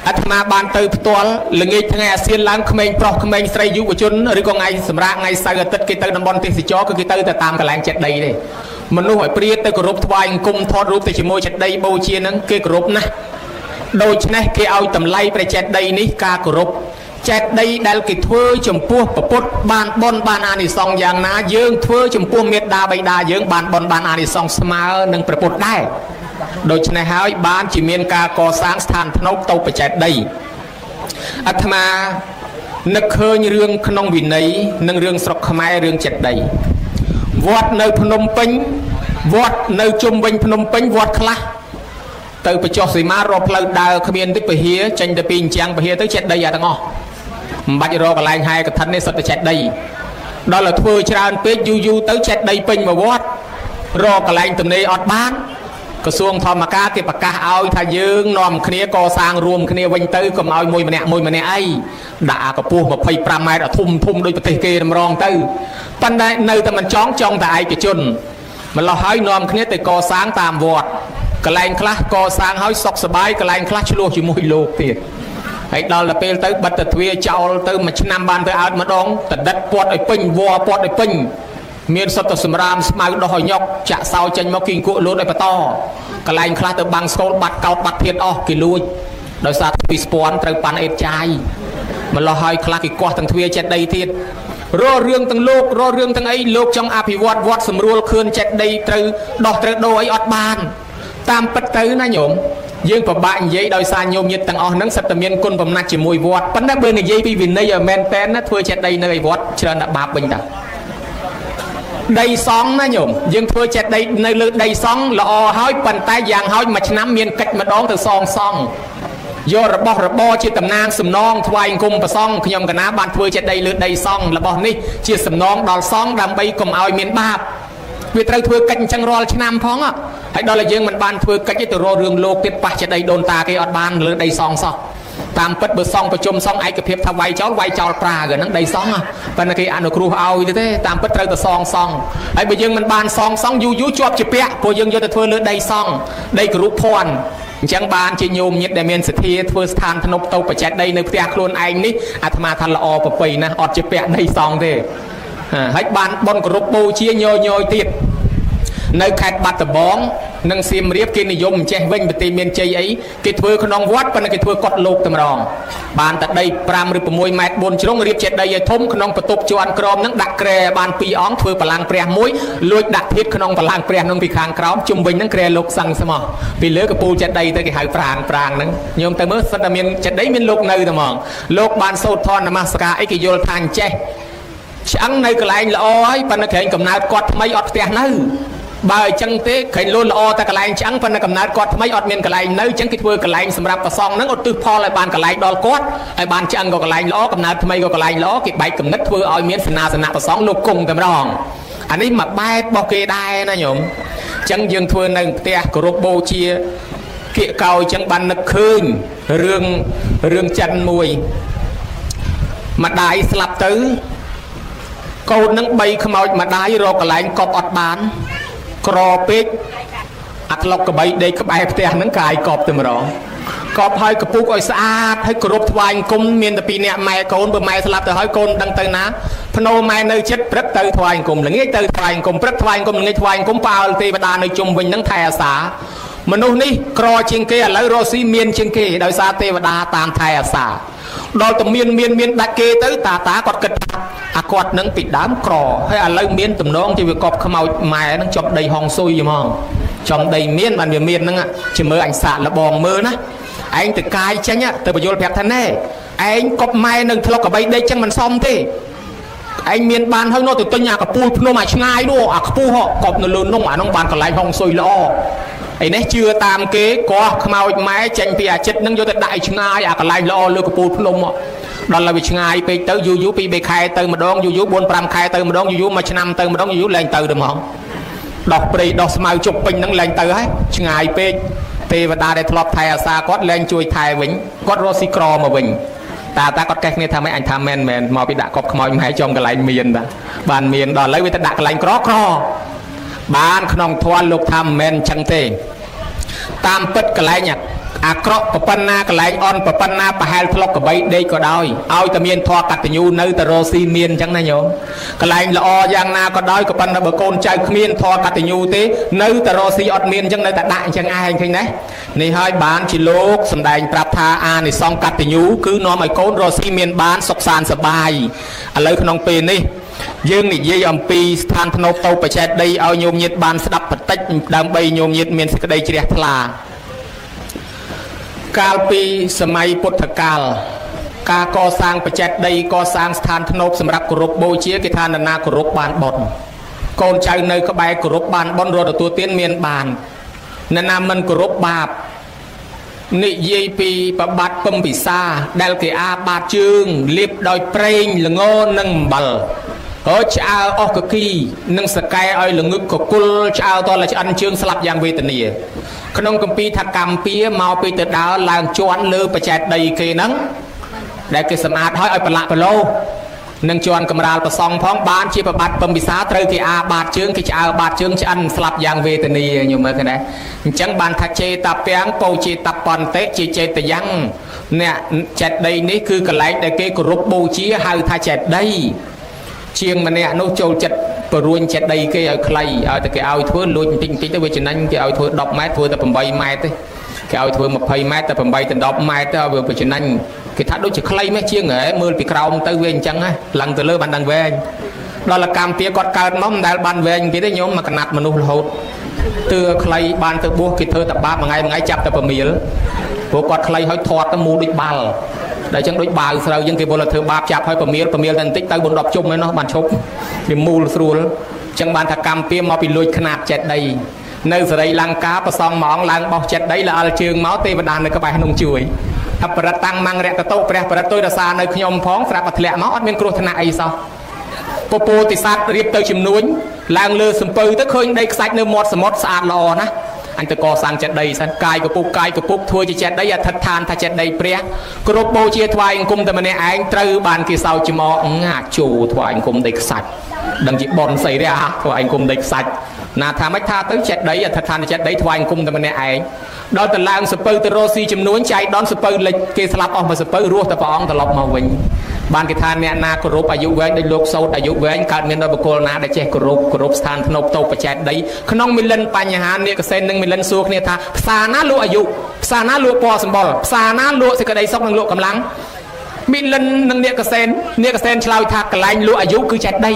អាត្មាបានទៅផ្ទាល់ល្ងាចថ្ងៃអាសៀនឡើងក្មេងប្រុសក្មេងស្រីយុវជនឬក៏ថ្ងៃសម្រាប់ថ្ងៃសៅរ៍អាទិត្យគេទៅតំបន់ទេសចរគឺគេទៅតែតាមកន្លែងចេតដីទេមនុស្សឲ្យព្រាតទៅគោរពថ្វាយអង្គមថតរូបទៅជាមួយចេតដីបូជាហ្នឹងគេគោរពណាស់ដូច្នេះគេឲ្យតម្លៃព្រះចេតដីនេះការគោរពចេតដីដែលគេធ្វើចំពោះពុទ្ធបានបុណ្យបានអានិសង្សយ៉ាងណាយើងធ្វើចំពោះមេត្តាបិតាយើងបានបុណ្យបានអានិសង្សស្មើនឹងព្រះពុទ្ធដែរដូច្នេះហើយបានជាមានការកសាងស្ថានភ្នំតូបចេតដីអាត្មានឹកឃើញរឿងក្នុងវិន័យនិងរឿងស្រុកខ្មែររឿងចេតដីវត្តនៅភ្នំពេញវត្តនៅជុំវិញភ្នំពេញវត្តខ្លះទៅបញ្ចុះសីមារកផ្លូវដើរគ្មានទេពហិយចេញទៅពីអញ្ចាំងពហិយទៅចេតដីទាំងអស់មិនបាច់រកកន្លែងហែកឋិននេះសុទ្ធតែចេតដីដល់តែធ្វើច្រើនពេកយូរទៅចេតដីពេញមួយវត្តរកកន្លែងទំនេរអត់បានក្រសួងធម្មការគេប្រកាសឲ្យថាយើងនាំគ្នាកសាងរួមគ្នាវិញទៅកុំឲ្យមួយម្នាក់អីដាក់អាកពស់25ម៉ែត្រធំដូចប្រទេសគេតម្រងទៅប៉ុន្តែនៅតែមិនចង់តែឯកជនម្លោះហើយនាំគ្នាទៅកសាងតាមវត្តកន្លែងខ្លះកសាងឲ្យសុខសบายកន្លែងខ្លះឆ្លោះជាមួយលោកទៀតហើយដល់ទៅពេលទៅបិទទៅទ្វារចោលទៅមួយឆ្នាំបានទៅអត់ម្ដងតដិតពាត់ឲ្យពេញវត្តពាត់ឲ្យពេញមានសត្វសម្រាមស្មៅដោះឲ្យញុកចាក់សោចេញមកគីងគក់លូតឲ្យបន្តកន្លែងខ្លះទៅបាំងស្គលបាត់កោតបាត់ធៀបអស់គេលួចដោយសារពីស្ពាន់ត្រូវប៉ាន់អេតចាយម្លោះហើយខ្លះគេកោះទាំងទ្វារចេតដីទៀតរករឿងទាំងលោករករឿងទាំងអីលោកចង់អភិវឌ្ឍវត្តសម្រួលខឿនចេតដីត្រូវដោះត្រូវដូរអីអត់បានតាមពិតទៅណាញោមយើងពិបាកនិយាយដោយសារញោមញាតិទាំងអស់ហ្នឹងសិតតែមានគុណបំណាច់ជាមួយវត្តប៉ុន្តែបើនិយាយពីវិន័យឲ្យមែនតែនណាធ្វើចេតដីនៅឯវត្តច្រើនតែបាបវិញតាដីសង់ណាញោមយើងធ្វើចេតដីនៅលើដីសង់ល្អហើយប៉ុន្តែយ៉ាងហោចមួយឆ្នាំមានកិច្ចម្ដងទៅសងយករបស់របរជាតំណាងសំណងថ្វាយអង្គមប្រសង់ខ្ញុំកណាបានធ្វើចេតដីលើដីសង់របស់នេះជាសំណងដល់សង់ដើម្បីកុំឲ្យមានបាបវាត្រូវធ្វើកិច្ចអញ្ចឹងរាល់ឆ្នាំផងហើយដល់តែយើងមិនបានធ្វើកិច្ចទៅរករឿងលោកទៀតប៉ះចេតដីដូនតាគេអត់បានលើដីសង់សោះតាមពិតបើសង់ប្រជុំសង់ឯកភាពថាវាយចោលប្រាហ្នឹងដីសង់ប៉ុន្តែគេអនុគ្រោះឲ្យទេតាមពិតត្រូវតែសង់ហើយបើយើងមិនបានសង់យូរជាប់ជាពាក់ព្រោះយើងយកទៅធ្វើលើដីសង់ដីគរុភ័ណ្ឌអញ្ចឹងបានជាញោមញាតិដែលមានសទ្ធាធ្វើស្ថានភ្នំតូបបច្ចេកដីនៅផ្ទះខ្លួនឯងនេះអាត្មាថាល្អប្រពៃណាស់អត់ជាពាក់ដីសង់ទេហើយបានបនគោរពបូជាញយទៀតនៅខេត្តបាត់ដំបង នឹងសៀមរាបគេនិយមចេះវិញប្រទេសមានជ័យអីគេធ្វើក្នុងវត្តប៉ុន្តែគេធ្វើកត់លោកតែម្ដងបានតែដី5ឬ6ម៉ែត្រ4ជ្រុងរៀបចេតិយឲ្យធំក្នុងបន្ទប់ជាន់ក្រមនឹងដាក់គ្រែបាន2អង្គធ្វើបលាំងព្រះមួយលួចដាក់ធាតុក្នុងបលាំងព្រះនឹងពីខាងក្រោមជុំវិញនឹងគ្រែលោកសឹងស្មោះពីលើកពូលចេតិយទៅគេហៅប្រាងហ្នឹងញោមទៅមើលសិតតែមានចេតិយមានលោកនៅតែហ្មងលោកបានសូត្រធម៌នមស្ការអីគេយល់ថាអញ្ចេះឆ្អឹងនៅកន្លែងល្អហើយប៉ុន្តែក្រែងកំណើតគាត់ថ្មីអត់ផ្ទះនៅបើអញ្ចឹងទេក្រែងលូនល្អតែកន្លែងឆ្អឹងប៉ុន្តែកំណើតគាត់ថ្មីអត់មានកន្លែងនៅអញ្ចឹងគេធ្វើកន្លែងសម្រាប់ប្រសងហ្នឹងឧទ្ទិសផលឲ្យបានកន្លែងដល់គាត់ឲ្យបានឆ្អឹងក៏កន្លែងល្អកំណើតថ្មីក៏កន្លែងល្អគេបែកកំណត់ធ្វើឲ្យមានសេនាសនៈប្រសងលោកគង់តែម្ដងអានេះមួយបែបរបស់គេដែរណាញោមអញ្ចឹងយើងធ្វើនៅផ្ទះគោរពបូជាគៀកកោអញ្ចឹងបាននឹកឃើញរឿងចិនមួយម្ដាយស្លាប់ទៅកូននឹង3ខ្មោចម្ដាយរកកន្លែងកប់អត់បានក្រពេកអាត្លុកកបីដេកក្បែរផ្ទះហ្នឹងកាយកប់ទៅម្ដងកប់ហើយកពុកឲ្យស្អាតហើយគោរពថ្វាយអង្គមមានតែពីរនាក់ម៉ែកូនបើម៉ែស្លាប់ទៅហើយកូនដឹងទៅណាភ្នោម៉ែនៅចិត្តព្រឹកទៅថ្វាយអង្គមល្ងាចទៅថ្វាយអង្គមព្រឹកថ្វាយអង្គមល្ងាចថ្វាយអង្គមប៉ាល់ទេវតានៅជុំវិញហ្នឹងថែអាសាមនុស្សនេះក្រជាងគេឥឡូវរស់ស៊ីមានជាងគេដោយសារទេវតាតាមថែអាសាដល់តែមានដាច់គេទៅតាគាត់គិតថាអាគាត់នឹងពីដើមក្រហើយឥឡូវមានតំណងជាវាកប់ខ្មោចម៉ែនឹងចំដីហងស៊ុយហ្មងចំដីមានបានវាមានហ្នឹងជាមើលអញសាកលបងមើលណាឯងទៅកាយចេញទៅបញ្យល់ប្រាប់ថាណែឯងកប់ម៉ែនឹងធ្លុកកបីដេកចឹងមិនសមទេឯងមានបានហើយនោះទៅទិញអាកពូលភ្នំអាឆ្ងាយនោះអាខ្ពស់កប់នៅលើនោះអានោះបានកន្លែងហងស៊ុយល្អឯនេះជឿតាមគេកោះខ្មោចម៉ែចេញពីអាចិត្តនឹងយកទៅដាក់ឲ្យឆ្ងាយអាកន្លែងល្អលើកពូលភ្នំដល់ហើយវាឆ្ងាយពេកទៅយូរ2-3ខែទៅម្ដងយូរ4-5ខែទៅម្ដងយូរ1ឆ្នាំទៅម្ដងយូរឡើងទៅហ្មងដោះព្រៃដោះស្មៅជប់ពេញហ្នឹងឡើងទៅហើយឆ្ងាយពេកទេវតាដែលធ្លាប់ថែអាសាគាត់លែងជួយថែវិញគាត់រស់ស៊ីក្រមកវិញតាគាត់កេះគ្នាថាម៉េចអញថាមែនមកពីដាក់កប់ខ្មោចម៉ែចំកន្លែងមានតាបានមានដល់ឥឡូវវាទៅដាក់កន្លែងក្របានក្នុងធម៌លោកថាមិនមែនអញ្ចឹងទេតាមពិតកន្លែងអាក្រក់ប្រប៉ុណ្ណាកន្លែងអន់ប្រប៉ុណ្ណាប្រហែលធ្លុកកបីដេកក៏ដោយឲ្យតែមានធម៌កតញ្ញូនៅតែរស់ស៊ីមានអញ្ចឹងណាញោមកន្លែងល្អយ៉ាងណាក៏ដោយក៏ប៉ុន្តែបើកូនចៅគ្មានធម៌កតញ្ញូទេនៅតែរស់ស៊ីអត់មានអញ្ចឹងនៅតែដាក់អញ្ចឹងឯងឃើញណានេះហើយបានជាលោកសម្ដែងប្រាប់ថាអានិសង្សកតញ្ញូគឺនាំឲ្យកូនរស់ស៊ីមានបានសុខសាន្តសប្បាយឥឡូវក្នុងពេលនេះយើងនិយាយអំពីស្ថានភ្នំតូបច្ចេតដីឲ្យញោមញាតបានស្ដាប់បន្តិចដើម្បីញោមញាតមានសេចក្តីជ្រះថ្លាកាលពីសម័យពុទ្ធកាលការកសាងបច្ចេតដីកសាងស្ថានភ្នំសម្រាប់គោរពបូជាគេថានរណាគោរពបានបុណ្យកូនចៅនៅក្បែរគោរពបានបុណ្យរត់ទទួលទានមានបាននរណាមិនគោរពបាបនិយាយពីប្របាត់ពំពិសាដែលគេអាបាតជើងលាបដោយប្រេងល្ងនិងអំបិលហើយឆ្អើអស់កគីនិងសកែឲ្យល្ងឹកកគុលឆ្អើតលឆ្អិនជើងស្លាប់យ៉ាងវេទនាក្នុងគម្ពីរថាកម្មពៀមកពីទៅដើរឡើងជន់លើបច្ចេតដីគេហ្នឹងដែលគេសម្អាតឲ្យប្រឡាក់ប្រឡូនឹងជន់កម្រាលប្រសងផងបានជាប្របាត់ពំពិសាត្រូវគេអាបាតជើងគេឆ្អើបាតជើងឆ្អិនស្លាប់យ៉ាងវេទនាញោមមើលឃើញដែរអញ្ចឹងបានថាចេតពាំងពោចេតបន្តិជាចេតយ៉ាងអ្នកចេតដីនេះគឺកន្លែងដែលគេគោរពបូជាហៅថាចេតដីជាងម្នាក់នោះចូលចិត្តបរួញចេតដីគេឲ្យខ្លីឲ្យតែគេឲ្យធ្វើលួចបន្តិចទៅវាចំណាញ់គេឲ្យធ្វើ10ម៉ែត្រធ្វើតែ8ម៉ែត្រទេគេឲ្យធ្វើ20ម៉ែត្រតែ8ទៅ10ម៉ែត្រទៅវាចំណាញ់គេថាដូចជាខ្លីម៉េះជាងហ៎មើលពីក្រោមទៅវាអញ្ចឹងហ៎ឡើងទៅលើបានដឹងវែងដល់កម្មពៀគាត់កើតមកមិនដែលបានវែងគេទេញោមមកកណាត់មនុស្សរហូតទឿខ្លីបានទៅបួសគេធ្វើតែបាបមួយថ្ងៃចាប់តែប្រមៀលព្រោះគាត់ខ្លីឲ្យធាត់ទៅមូលដូចបាល់ដែលចឹងដូចបាវស្រូវចឹងគេវល់ធ្វើបាបចាប់ឲ្យប្រមៀលតែបន្តិចទៅ4 10ជុំឯណោះបានឈប់វាមូលស្រួលចឹងបានថាកម្មពៀមកពីលួចខ្នាតចេតដីនៅសេរីលង្កាប្រសងម៉ងឡើងបោះចេតដីល្អលជើងមកទេវតានៅក្បែរក្នុងជួយថាបរិតតាំងម៉ាំងរកតោព្រះបរិតទុយរសានៅខ្ញុំផងស្រាប់តែធ្លាក់មកអត់មានគ្រោះថ្នាក់អីសោះពពោទិស័តរៀបទៅជំនួញឡើងលើសំពៅទៅឃើញដីខ្សាច់នៅមាត់សមុទ្រស្អាតល្អណាស់អញទៅកសាងចេតិយសិនកាយកពុកធ្វើជាចេតិយអធិដ្ឋានថាចេតិយព្រះគ្រប់បូជាថ្វាយអង្គមតែម្នាក់ឯងត្រូវបានគេសោចចំអងាជូថ្វាយអង្គមដីខ្សាច់ដឹងជាបនស្អីទេថ្វាយអង្គមដីខ្សាច់ណាថាម៉េចថាទៅចេតិយអធិដ្ឋានចេតិយថ្វាយអង្គមតែម្នាក់ឯងដល់ទៅឡើងសពៅទៅរស់ស៊ីចំនួនចៃដនសពៅលិចគេស្លាប់អស់មួយសពៅរស់តែព្រះអង្គត្រឡប់មកវិញ បានគេថាអ្នកណាគោរពអាយុវែងដូចលោកសោតអាយុវែងកើតមានដោយបុគ្គលណាដែលចេះគោរពស្ថានធ្នប់តោបច្ចេកដីក្នុងមិលិនបញ្ហានេះកសេននិងមិលិនសួរគ្នាថាផ្សារណាលក់អាយុផ្សារណាលក់ពណ៌សម្បុរផ្សារណាលក់សេចក្តីសុខនិងលក់កម្លាំងមិលិននិងអ្នកកសេនឆ្លើយថាកន្លែងលក់អាយុគឺចេះដី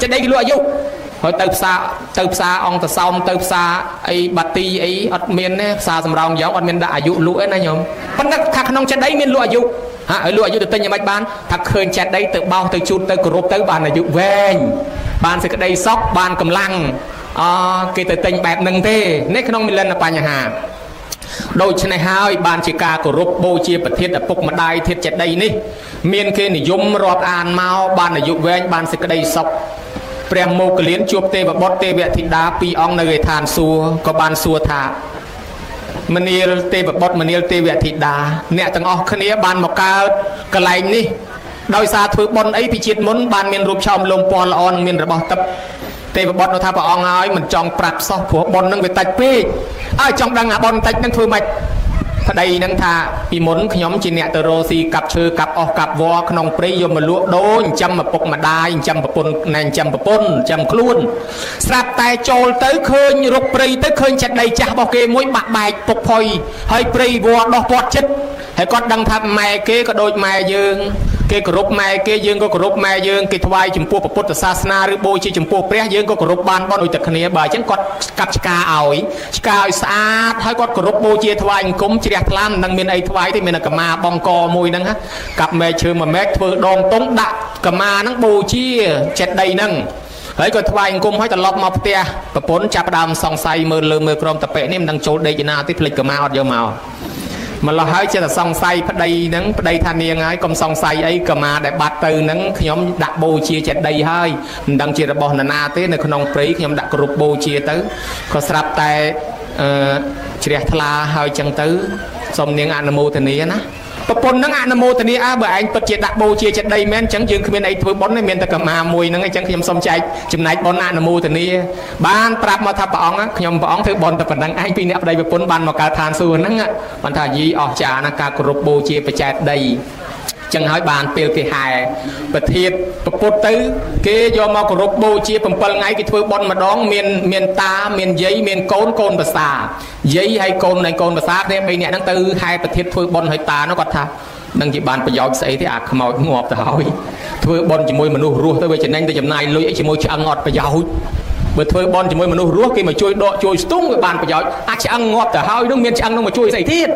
ចេះដីគេលក់អាយុហើយទៅផ្សារអង្គតសោមទៅផ្សារអីបាទីអីអត់មានទេផ្សារសំរោងយ៉ាងអត់មានដាក់អាយុលក់ទេណាញោមប៉ុន្តែថាក្នុងចេះដីមានលក់អាយុហើយលក់អាយុទៅទិញយ៉ាងម៉េចបានថាឃើញចេះដីទៅបោសទៅជូតទៅគោរពទៅបានអាយុវែងបានសេចក្តីសុខបានកម្លាំងគេទៅទិញបែបហ្នឹងទេនេះក្នុងមិលិនបញ្ហាដូច្នេះហើយបានជាការគោរពបូជាប្រធានឪពុកម្ដាយធាតុចេតិយនេះមានគេនិយមរាប់អានមកបានអាយុវែងបានសេចក្តីសុខព្រះមោគលានជួបទេវបុត្រទេវធីតាពីរអង្គនៅឯឋានសួគ៌ក៏បានសួរថាមនាលទេវបុត្រមនាលទេវធីតាអ្នកទាំងអស់គ្នាបានមកកើតកន្លែងនេះដោយសារធ្វើបុណ្យអីពីជាតិមុនបានមានរូបឆោមលំពណ៌ល្អនិងមានរបស់ទឹកទេវបុត្រនៅថាព្រះអង្គហើយមិនចង់ប្រាប់សោះព្រោះបុណ្យនឹងវាតិចពេកហើយចង់ដឹងអាបុណ្យតិចនឹងធ្វើម៉េចប្តីនឹងថាពីមុនខ្ញុំជាអ្នកទៅរកស៊ីកាប់ឈើកាប់អស់កាប់វល្លិក្នុងព្រៃយកមកលក់ដូរចិញ្ចឹមឪពុកម្ដាយចិញ្ចឹមប្រពន្ធណែចិញ្ចឹមប្រពន្ធចិញ្ចឹមខ្លួនស្រាប់តែចូលទៅឃើញរុកព្រៃទៅឃើញចិត្តដីចាស់របស់គេមួយបាក់បែកពុកផុយហើយព្រៃវល្លិដោះពាត់ចិត្តហើយគាត់ដឹងថាម៉ែគេក៏ដូចម៉ែយើងគេគោរពម៉ែគេយើងក៏គោរពម៉ែយើងគេថ្វាយចំពោះពុទ្ធសាសនាឬបូជាចំពោះព្រះយើងក៏គោរពបានបន់ដូចតែគ្នាបើអញ្ចឹងគាត់កាប់ឆ្កាឲ្យស្អាតហើយគាត់គោរពបូជាថ្វាយអង្គមជ្រះថ្លាមិនដឹងមានអីថ្វាយទេមានតែកម្មាបងកមួយហ្នឹងកាប់មែកឈើមួយមែកធ្វើដងតុងដាក់កម្មាហ្នឹងបូជាចិត្តដីហ្នឹងហើយក៏ថ្វាយអង្គមឲ្យត្រឡប់មកផ្ទះប្រពន្ធចាប់ដើមសង្ស័យមើលលើមើលក្រមតពេនេះមិនដឹងចូលដេកណាទេភ្លេចកម្មាអត់យកមកម្ល៉េះហើយចេះតែសង្ស័យប្តីហ្នឹងប្តីថានាងហើយកុំសង្ស័យអីកម្មាដែលបាត់ទៅហ្នឹងខ្ញុំដាក់បូជាចេតិយហើយមិនដឹងជារបស់នរណាទេនៅក្នុងព្រៃខ្ញុំដាក់គ្រប់បូជាទៅក៏ស្រាប់តែជ្រះថ្លាហើយចឹងទៅសូមនាងអនុមោទនាណាប្រពន្ធហ្នឹងអនុមោទនាបើឯងពិតជាដាក់បូជាចេតិយមែនអញ្ចឹងយើងគ្មានអីធ្វើបុណ្យទេមានតែកម្មាមួយហ្នឹងអញ្ចឹងខ្ញុំសូមចែកចំណែកបុណ្យអនុមោទនាបានប្រាប់មកថាព្រះអង្គខ្ញុំព្រះអង្គធ្វើបុណ្យតែប៉ុណ្្នឹងឯងពីអ្នកប្តីប្រពន្ធបានមកកើតឋានសួគ៌ហ្នឹងបានថាយីអស់ចាណាការគោរពបូជាបច្ចេកដីចឹងហើយបានពេលគេហែប្រធានប្រពុតទៅគេយកមកគោរពបូជា7ថ្ងៃគេធ្វើបុណ្យម្ដងមានតាមានយាយមានកូនប្រសាយាយហើយកូនប្រសាគ្នា3នាក់ហ្នឹងទៅហែប្រធានធ្វើបុណ្យឲ្យតានោះគាត់ថានឹងជាបានប្រយោជន៍ស្អីទេអាខ្មោចងាប់ទៅហើយធ្វើបុណ្យជាមួយមនុស្សរស់ទៅវាចំណេញទៅចំណាយលុយអីជាមួយឆ្អឹងអត់ប្រយោជន៍បើធ្វើបន់ជាមួយមនុស្សរស់គេមកជួយដកជួយស្ទង់វាបានប្រយោជន៍អាចឆ្អឹងងាប់ទៅហើយនឹងមានឆ្អឹងនឹងមកជួយស្អីទៀត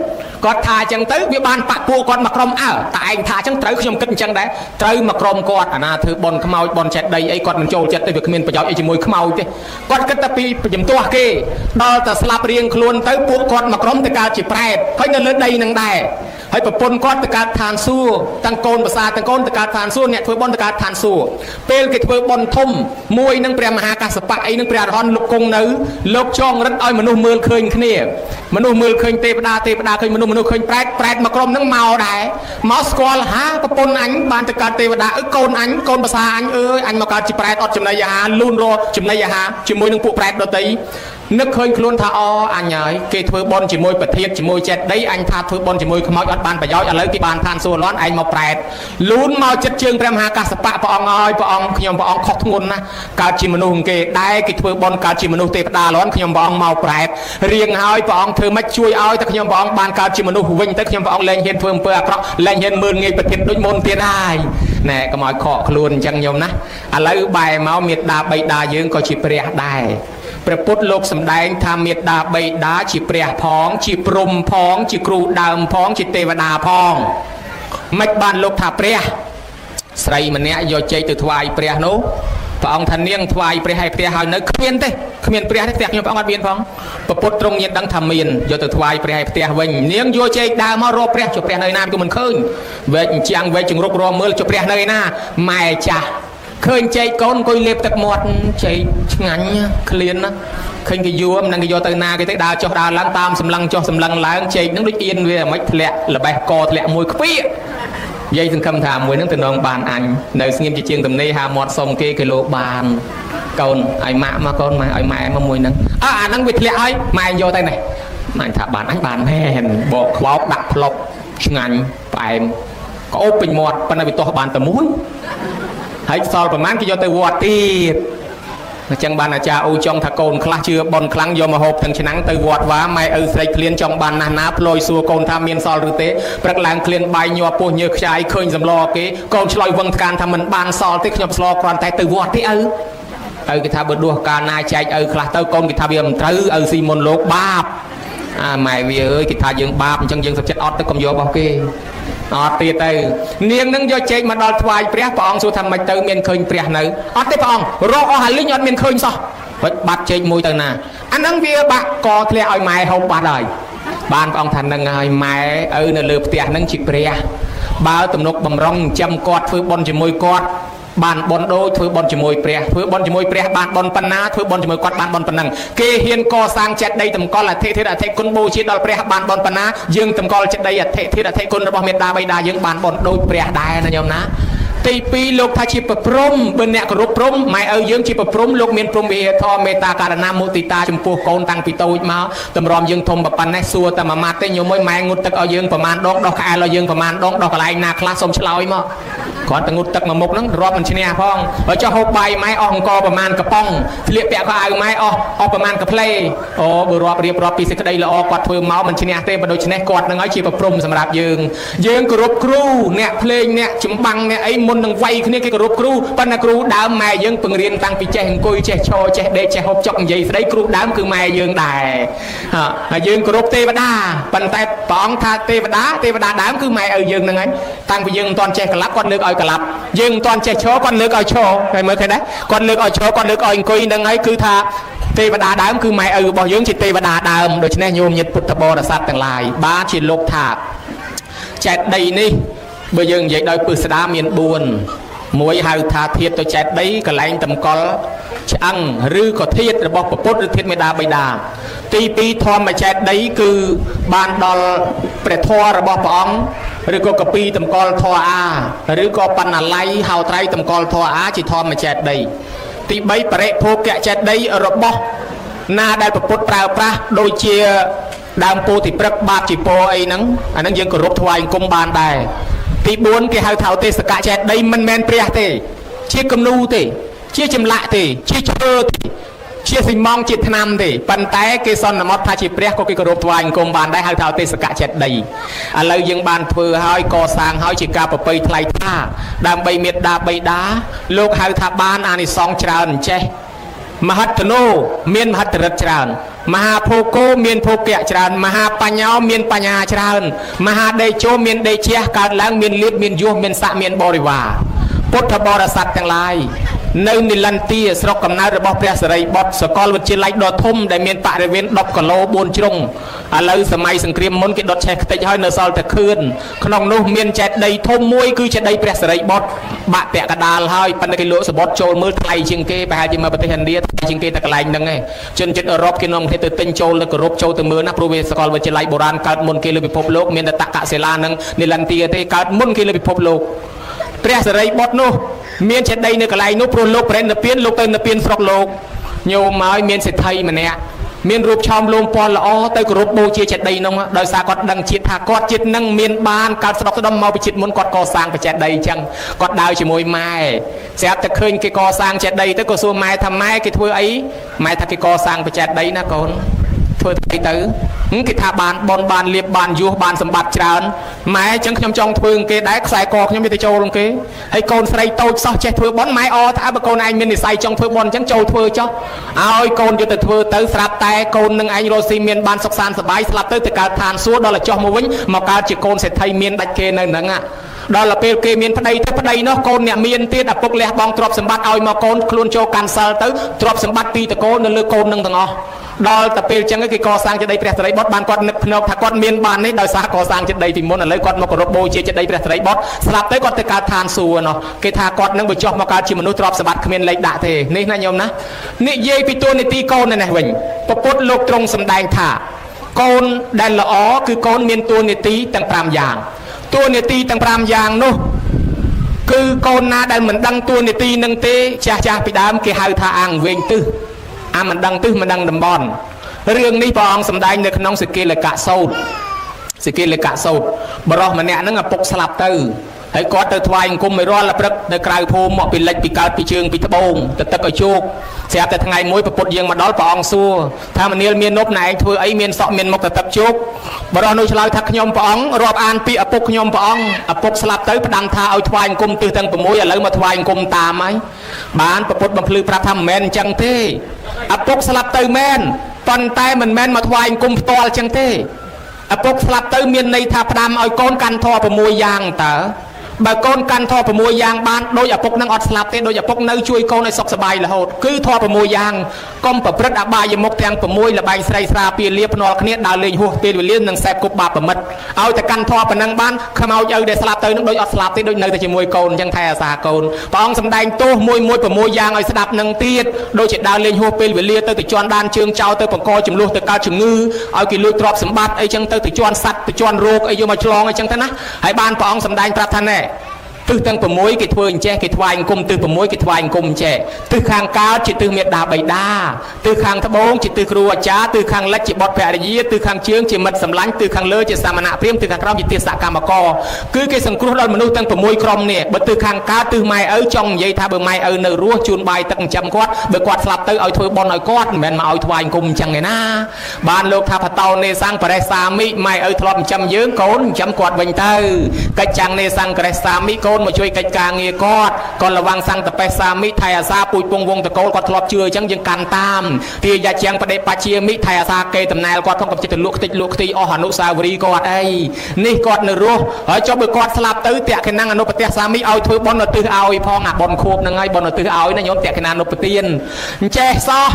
គាត់ថាអញ្ចឹងទៅវាបានបាក់ពួកគាត់មកក្រុមតែឯងថាអញ្ចឹងត្រូវខ្ញុំគិតអញ្ចឹងដែរត្រូវមកក្រុមគាត់អាណាធ្វើបន់ខ្មោចបន់ចេះដីអីគាត់មិនចូលចិត្តទេវាគ្មានប្រយោជន៍អីជាមួយខ្មោចទេគាត់គិតតែពីជំទាស់គេដល់តែស្លាប់រៀងខ្លួនទៅពួកគាត់មកក្រុមទៅកើតជាប្រែតហើយនៅលើដីនឹងដែរហើយប្រពន្ធគាត់ទៅកើតឋានសួគ៌ទាំងកូនប្រសាទាំងកូនទៅកើតឋានសួគ៌អ្នកធ្វើបុណ្យទៅកើតឋានសួគ៌ពេលគេធ្វើបុណ្យធំមួយនឹងព្រះមហាកស្សបៈអីនឹងព្រះអរហន្តលោកគង់នៅលោកចងរិទ្ធឲ្យមនុស្សមើលឃើញគ្នាមនុស្សមើលឃើញទេវតាឃើញមនុស្សឃើញប្រែតមកក្រុមនឹងមកដែរមកស្គាល់ហាប្រពន្ធអញបានទៅកើតទេវតាកូនអញកូនប្រសាអញអញមកកើតជាប្រែតអត់ចំណីអាហារលូនរចំណីអាហារជាមួយនឹងពួកប្រែតដទៃនឹកឃើញខ្លួនថាអញហើយគេធ្វើបុណ្យជាមួយប្រធានជាមួយចេតិយអញថាធ្វើបុណ្យជាមួយខ្មោចអត់បានប្រយោជន៍ឥឡូវគេបានឋានសួគ៌លាន់ឯងមកប្រែតលូនមកចិត្តជើងព្រះមហាកស្សបៈព្រះអង្គហើយព្រះអង្គខ្ញុំព្រះអង្គខុសធ្ងន់ណាស់កើតជាមនុស្សគេដែរគេធ្វើបុណ្យកើតជាមនុស្សទេវតាលាន់ខ្ញុំព្រះអង្គមកប្រែតរៀងហើយព្រះអង្គធ្វើម៉េចជួយឲ្យតែខ្ញុំព្រះអង្គបានកើតជាមនុស្សវិញទៅខ្ញុំព្រះអង្គលែងហ៊ានធ្វើអំពើអាក្រក់លែងហ៊ានមើលងាយប្រធានដូចមុនទៀតហើយណែកុំឲ្យខកខ្លួនអញ្ចឹងខ្ញុំណាឥឡូវបែរមកមេត្តាបិតាយើងក៏ជាព្រះដែរព្រះពុទ្ធលោកសម្ដែងថាមេត្តាបិតាជាព្រះផងជាព្រំផងជាគ្រូដើមផងជាទេវតាផងមិនបានលោកថាព្រះស្រីម្នាក់យកចេកទៅថ្វាយព្រះនោះព្រះអង្គថានាងថ្វាយព្រះឲ្យផ្ទះហើយនៅគ្មានទេគ្មានព្រះទេផ្ទះខ្ញុំព្រះអង្គអត់មានផងព្រះពុទ្ធទ្រង់ញាតដឹងថាមានយកទៅថ្វាយព្រះឲ្យផ្ទះវិញនាងយកចេកដើរមករកព្រះជួបព្រះនៅណាក៏មិនឃើញវែកអញ្ចាំងវែកចង្រុករមមើលជួបព្រះនៅណាម៉ែចាស់ឃើញចេកកូនអង្គុយលេបទឹកមាត់ចេកឆ្ងាញ់ក្លៀនណាឃើញគេយួរមិនដឹងគេយកទៅណាគេទៅដើរចុះដើរឡើងតាមសម្លឹងចុះសម្លឹងឡើងចេកនឹងដូចអៀនវាមិនធ្លាក់ល្បេះកធ្លាក់មួយខ្ពៀយាយសង្ឃឹមថាមួយនឹងទៅនងបានអញនៅស្ងៀមជាជាងទំនេរហាមាត់សុំគេលោបានកូនឲ្យម៉ាក់មកកូនម៉ែឲ្យម៉ែមកមួយនឹងអាហ្នឹងវាធ្លាក់ហើយម៉ែយកទៅនេះម៉ែថាបានអញបានមែនបកខ្វោកដាក់ផ្លុកឆ្ងាញ់ផ្អែម ก็อบเป็นหมดปนวิตัวบานตะมุ้ยให้สอนประมาณกี่ยอดแต่วัดตีจังบานอาจารย์อูจงทะโกนคลาเชื่อบอลคลังยมหอบทั้งฉนังตือวัดว่าไม่ใส่เคลียนจงบานนาพลอยสัวโกนทำเมียนซอลหรือเตะประกลางเคลียนใบยัวปูเนื้อชายเคยสำลอเกะโกนชลอยวังการทำมันบานซอลที่ขยมสลอกรอนแต่ตือวัดที่กิธาบดดัวการนายใจคลาเตอร์โกนกิธาเบียมตือซีมอนโลกบาปไม่เวียกิธายังบาปจังยังสับเจ็ดออดตะกมโยบอกเกออตีเตยเนียงนึงโยเจมาดอลทวายเปรี้ยปองสุธรรมเตยเมียนเคยเปรี้ยหนึ่งออตีปองรอหันลิ้นยอดเมียนเคยซะบัดเจมวยเตยน่ะอันนั้นเวียบะกอเทเลอ้อยไม้เขาบัดเลยบ้านปองทันนังไงไม้เนเลือบเตี้ยนั่งจิกเปรี้ยบ้าตำนกบำรองจำกอดฟื้นบอลจมวยกอดบ้านบอลโดยฟื้นบอลจมวยเปรี้ยฟื้นบอลจมวยเปรี้ยบ้านบอลปนาฟื้นบอลจมวยกอดบ้านบอลปนังเกเฮียนกอสร้างเจ็ดได้ตำกอละเทเทระเทคนโบชีดอลเปรี้ยบ้านบอลปนายังตำกอลเจ็ดได้เทเทระเทคนระบเมตตาใบดายังบ้านบอลโดยเปรี้ยได้นะโยมนะตีปีโลกทาชิปพรมเบนเนกรุปพรมไม่ยังชิปพรมโลกเมียนพรมเวทอเมตตาการนามุติตาจมพูโกนตังปิโตยมาตำรอมยังทมแบบปันเนสัวแต่มาเตยโยมไม่แมงุดตักยังประมาณดอกแอลยังประมาณดอกอะไรนาคลาสมชลอยมาก่อนตะงุดตักมามุกนั้นรอบมันชนะพ้องจะหกใบไม้อองกอประมาณกระป้องเรียบแปะก็เอาไม้ออกประมาณกระเพลโอ้บุรอบเรียบรอบปีสิกได้ละออกกอดเพิ่มเมามันชนะเต้มาโดยชนะกอดนั่งไอ้ชีปพรมสำหรับยังกรุบครูเนี่ยเพลงเนี่ยจุ่มบังเนี่ยไอ้มนต์นังไฟเนี่ยกรุบครูปันครูดาวแม่ยังเพิ่งเรียนตั้งปีเจงกุยเจโชเจเดเจหกจอกใหญ่ได้ครูดาวคือแม่ยังได้ยังกรุบเทวดาปันแต่ปองทาเทวดาดาวคือแม่ยังนั่งไงตั้งปียังตอนเจกลับก่อนเลือกเอากลับยังตอนเจโชก่อนเลือกเอาโชใครเมื่อใครได้ก่อนเลือกเอาโชก่อนเลือกเอากุยนั่งไงคือทาเทวดาดาวคือแม่บอกยังจิตเทวดาดาวโดยเฉพาะโยมยึดพุทธบริษัทต่างหลายบ้าชินโลกถาบเจ็ดดีนี่เบย์ยังใหญ่โดยปืนสดาเมียนบุญมวยหาธาเทียตัวเจ็ดดีกระไรตำกอลช่างหรือก็เทียระบบประพุทธหรือเทียไม่ดาใบดาตีปีทอมมาเจ็ดดีคือบานดอลเปรทอระบบปองหรือก็กปีตำกอลทออาหรือก็ปันอะไรหาวไตรตำกอลทออาจิทอมมาเจ็ดดีตีใบเปรโพแกเจ็ดดีระบบนาได้ประพุทธเปล่าปะโดยเชียดามโพติปรักบาจิโปไอ้นังอันนั้นยังกรบถวายกรมบานได้ตีบุญกี่หาวเท้าเตสกะเจ็ดดีมันแมนเปรี้ยเตเชี่ยกำนูเตเชี่ยจำละเตเชี่ยเชื่อเตเชี่ยสิมองจิตนำเตปันแต่เกศนนมอดทาจิเปรี้ยก็กี่กรบถวายกรมบานได้หาวเท้าเตสกะเจ็ดดีอะไรยังบานเพื่อให้ก่อสร้างให้จิกาปไปไทยท่าดามใบเม็ดดาใบดาโลกหาวท่าบ้านอันนี้สองจานเจมหัตโนเมียนมหัตรจานมหาโพโกเมียนโพเกะจานมหาปัญญาเมียนปัญญาจานมหาเดโชเมียนเดเชียการล้างเมียนลิบเมียนยูเมียนสะเมียนบริวารพุทธบริษัททั้งหลายในนิลันตีสรกกำนัดระบบเปรียสไรบดสกอลวิจิไลดอทุ่มได้เมียนปะเรเวนดอกกโลบนจงอะไรสมัยสังเกตมนกิดดแชกติให้เนอซอลตะคืนขนมนุ่มเมียนเจ็ดได้ทุ่มมวยคือจะได้เปรียสไรบดบะแปะกระดาลให้ปันกิโลสบดโจมือไทยจิงเกไปหาจิมาประเทศอินเดียจิงเกตะกลายนั่งไงจนจุดรบกินนมเทตติงโจแล้วก็รบโจตมือนักโปรเวสกอลวิจิไลโบราณการมนกิเลปิภพโลกเมียนตะกะเสลานังนิลันตีเตการมนกิเลปิภพโลกเปรียสไรบดนู้เมียนเช็ดได้ในกลายนุปรุโลกเปรนเปลี่ยนโลกเตินเปลี่ยนสกโลกโยมไม้เมียนเศรษฐีมันเนี่ยเมียนรูปชอมลมปอนละอ้อเตยกรุบโบเชียเช็ดได้น้องโดยสากอดดังจิตหากอดจิตนั่งเมียนบานการสลับสะดมมาไปจิตมุนกอดก่อสร้างไปเช็ดได้จังกอดดาวชิมวยไม้เสียจะเคยกี่ก่อสร้างเช็ดได้เตยก็สู้ไม้ทำไม้กี่ทั่วไอ้ไม้ทักกี่ก่อสร้างไปเช็ดได้นะก่อนทั่วไอ้เตยกิธาบานบอลบานเลียบบานยูบานสมบัติจานไม้จังขยมจองทวงเกได้สายกอกขยมไปโจลงเกให้โกนใส่โต๊ะซอเช็ดทวบอลไม้อถ้าบโกนไอ้เมียนใส่จองทวบอลจังโจทวจ้าเอาไอ้โกนอยู่แต่ทวเตยสลับแต่โกนนึงไอ้โรซีเมียนบานสกสานสบายสลับเตยแต่การทานซัวดอลจ่อมาวิ่งมาการจิโกนเสร็จไทยเมียนดัดเกนนั่งอ่ะดอลเปลเกเมียนพนัยเทพนัยเนาะโกนเนี่ยเมียนเตี้ยดับปกเลี้ยบองตรอบสมบัติเอามาโกนคลุนโจกันเซลเตยตรอบสมบัติตีตะโกนนั่นเลยโกนนึงต่างอ๋อดอลตะเปลจังก็คือก่อสร้างจะได้เปรียบสไลบอสบานกอดพนกถ้ากอดเมียนบานนี้โดยสาก่อสร้างจะได้ติมนอะไรกอดมากรบโบเจจะได้เปรียบสไลบอสสลับได้กอดแต่การทานส่วนเนาะเกถ้ากอดนั่งไปจอบมาการชิมนุษย์ตรอบสมบัติเมียนเล็กด่าเทนี่นะโยมนะนี่เย่ปิตัวในตีโกนนั่นแหละเว้ยประพุทธโลกตรงสำแดงท่าโกนดันละอ๋อคือโกนเมียนตัวในตีต่างปรามอย่างตัวในตีต่างปรามอย่างเนาะคือโกนนาดันเหมือนดังตัวในตีนังเตจ่าไปดามเกหาท่าอ่างเวงตื้อมันดังตื้อมันดังดำบอลเรื่องนี้พระองค์สำแดงในขนมสกิเลกะโซดสกิเลกะโซดบรอมันเนี่ยนั่งปกสลับตื้อ ហើយគាត់ទៅថ្វាយអង្គមមិនរាល់ព្រឹកនៅក្រៅភូមិមកពីលិចពីកើតពីជើងពីត្បូងទៅទឹកឲ្យជោគស្រាប់តែថ្ងៃមួយប្រពុតយើងមកដល់ព្រះអង្គសួរថាមនាលមាននប់ណែឯងធ្វើអីមានសក់មានមុខទៅទឹកជោគបរិះនោះឆ្លើយថាខ្ញុំព្រះអង្គរាប់អានពីឪពុកខ្ញុំព្រះអង្គឪពុកស្លាប់ទៅផ្ដាំថាឲ្យថ្វាយអង្គមទិសទាំង6ឥឡូវមកថ្វាយអង្គមតាមហើយបានប្រពុតបំភ្លឺប្រាប់ថាមិនមែនអញ្ចឹងទេឪពុកស្លាប់ទៅមែនប៉ុន្តែមិនមែនមកថ្វាយអង្គមផ្ទាល់អញ្ចឹងទេឪពុកស្លាប់ទៅមានន័យថាផ្ដាំឲ្យកូនកាន់ធម៌6យ៉ាងតើបើកូនកាន់ធម៌6យ៉ាងបានដោយឪពុកនឹងអត់ស្លាប់ទេដោយឪពុកនៅជួយកូនឲ្យសុខសប្បាយរហូតគឺធម៌6យ៉ាងកុំប្រព្រឹត្តអបាយមុខទាំង6លបែងស្រីស្រាពាលាភ្នាល់គ្នាដើរលេងហួសពេលវេលានិងសេពគប់បាបប្រមិតឲ្យតែកាន់ធម៌ប៉ុណ្ណឹងបានខ្មោចឪដែលស្លាប់ទៅនឹងដោយអត់ស្លាប់ទេដូចនៅតែជាមួយកូនអញ្ចឹងថែអាសាកូនព្រះអង្គសម្ដែងទោសមួយ6យ៉ាងឲ្យស្ដាប់នឹងទៀតដូចជាដើរលេងហួសពេលវេលាទៅជន់ដានជើងចោលទៅបង្កចំនួនទៅកើតជំងឺឲ្យគេលួចទ្រព្យសម្បត្តិអីចឹងទៅជន់សัตว์ទៅជន់រោគអីយកមកឆ្លងអីចឹងទៅណាហើយបានព្រះអង្គសម្ដែងប្រាប់ថាណែទិសទាំង6គេធ្វើអញ្ចេះគេថ្វាយអង្គមទិស6គេថ្វាយអង្គមអញ្ចេះទិសខាងកើតជាទិសមេដាបៃតាទិសខាងត្បូងជាទិសគ្រូអាចារ្យទិសខាងលិចជាបុត្រភរិយាទិសខាងជើងជាមិត្តសម្លាញ់ទិសខាងលើជាសាមណៈព្រាហ្មណ៍ទិសខាងក្រោមជាទិសសកម្មករគឺគេសង្គ្រោះដល់មនុស្សទាំង6ក្រុមនេះបើទិសខាងកើតទិសម៉ែឪចង់និយាយថាបើម៉ែឪនៅរស់ជូនបាយទឹកចិញ្ចឹមគាត់បើគាត់ស្លាប់ទៅឲ្យធ្វើបុណ្យឲ្យគាត់មិនមែនមកឲ្យថ្វាយអង្គមអញ្ចឹងទេណាបានលោកថាបតោនេសង្ឃបរិសាមិម៉ែឪធ្លាប់ចិញ្ចឹមយើងកូនចិញ្ចឹមគាត់វិញទៅកិច្ចចាំងនេសង្ឃបរិសាមិកូនមកជួយកិច្ចការងារគាត់រវាងសង្ឃតបេសាមិថៃអាសាពូជពងវងតកូលគាត់ធ្លាប់ជឿអញ្ចឹងយើងកាន់តាមទាយាជាងបដិបជាមិថៃអាសាគេតំណែលគាត់ផងកំចិត្តទៅលក់ខ្ទេចលក់ខ្ទីអស់អនុសាវរីយ៍គាត់អីនេះគាត់នៅរស់ហើយចុះបើគាត់ស្លាប់ទៅតេកេណាំងអនុបតិសាមិឲ្យធ្វើបុណ្យឧទ្ទិសឲ្យផងអាបុណ្យខួបហ្នឹងហើយបុណ្យឧទ្ទិសឲ្យណាញោមតេកេណាំងអនុបទានអញ្ចេះសោះ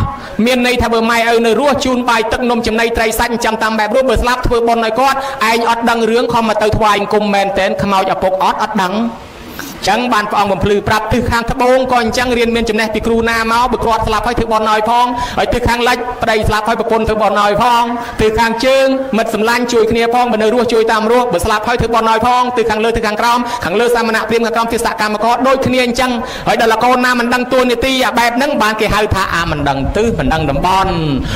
មានន័យថាបើម៉ែឪនៅរស់ជូនបាយទឹកនំចំណីត្រីសាច់ចាំតាមបែបរស់បើស្លាប់ធ្វើបុណ្យឲ្យគាត់ឯងអត់ដឹងរឿងខំមកទៅថ្វាយអង្គមមែនតែនខ្មោចឪពុកអត់ដឹងចឹងបានព្រះអង្គបំភ្លឺប្រាប់ទិសខាងត្បូងក៏អញ្ចឹងរៀនមានចំណេះពីគ្រូណាមកបើគាត់ស្លាប់ហើយធ្វើបន់ឲ្យផងហើយទិសខាងលិចប្តីស្លាប់ហើយប្រពន្ធធ្វើបន់ឲ្យផងទិសខាងជើងមិត្តសម្លាញ់ជួយគ្នាផងបើនៅរស់ជួយតាមរស់បើស្លាប់ហើយធ្វើបន់ឲ្យផងទិសខាងលើទិសខាងក្រោមខាងលើសាមណៈព្រាហ្មណ៍ខាងក្រោមទិសកម្មករដូចគ្នាអញ្ចឹងហើយដល់កូនណាមិនដឹងទួលនីតិអាបែបហ្នឹងបានគេហៅថាអាមិនដឹងទិសមិនដឹងតំបន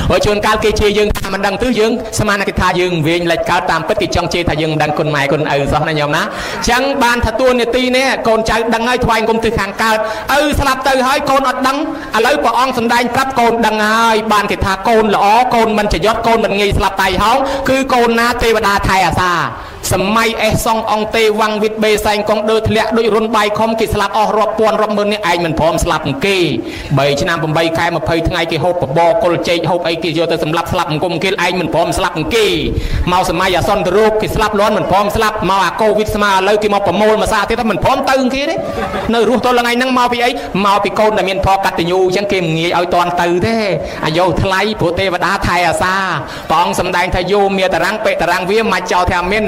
់ហើយជួនកាលគេជេរយើងថាមិនដឹងទិសយើងស្មានគេថាយើងវិញលេចកើតតាមពិតគេចង់ជេរថាយើងមិនដឹងគុណម៉ែគុណឪសោះណាញោមណាអញ្ចឹងបានថាទួលនីតិនេះកូនចៅដឹងហើយថ្វាយអង្គមទិសខាងកើតឪស្លាប់ទៅហើយកូនអត់ដឹងឥឡូវព្រះអង្គសម្ដែងប្រាប់កូនដឹងហើយបានគេថាកូនល្អកូនមិនចយត់កូនមិនងាយស្លាប់តៃហោងគឺកូនណាទេវតាថៃអាសាសម័យអេសងអង្គទេវ៉ាំងវិតបេសែងកងដើធ្លាក់ដូចរុនបាយខំគេស្លាប់អស់រាប់ពាន់រាប់ម៉ឺននេះឯងមិនព្រមស្លាប់គេ3ឆ្នាំ8ខែ20ថ្ងៃគេហូបបបកុលចេកហូបអីគេយកទៅសម្លាប់ស្លាប់អង្គមគេឯងមិនព្រមស្លាប់គេមកសម័យអសន្នរោគគេស្លាប់លាន់មិនព្រមស្លាប់មកអាកូវីដស្មើឥឡូវគេមកប្រមូលមកសាទៀតមិនព្រមទៅគេទេនៅរស់ទល់ថ្ងៃហ្នឹងមកពីអីមកពីកូនដែលមានផលកតញ្ញូអញ្ចឹងគេមិនងាយឲ្យតន់ទៅទេអាយុថ្លៃព្រោះទេវតាថៃអាសាព្រះអង្គសម្ដែងថាយោមានតារាងពេតារាងវាមកចោលថាមាន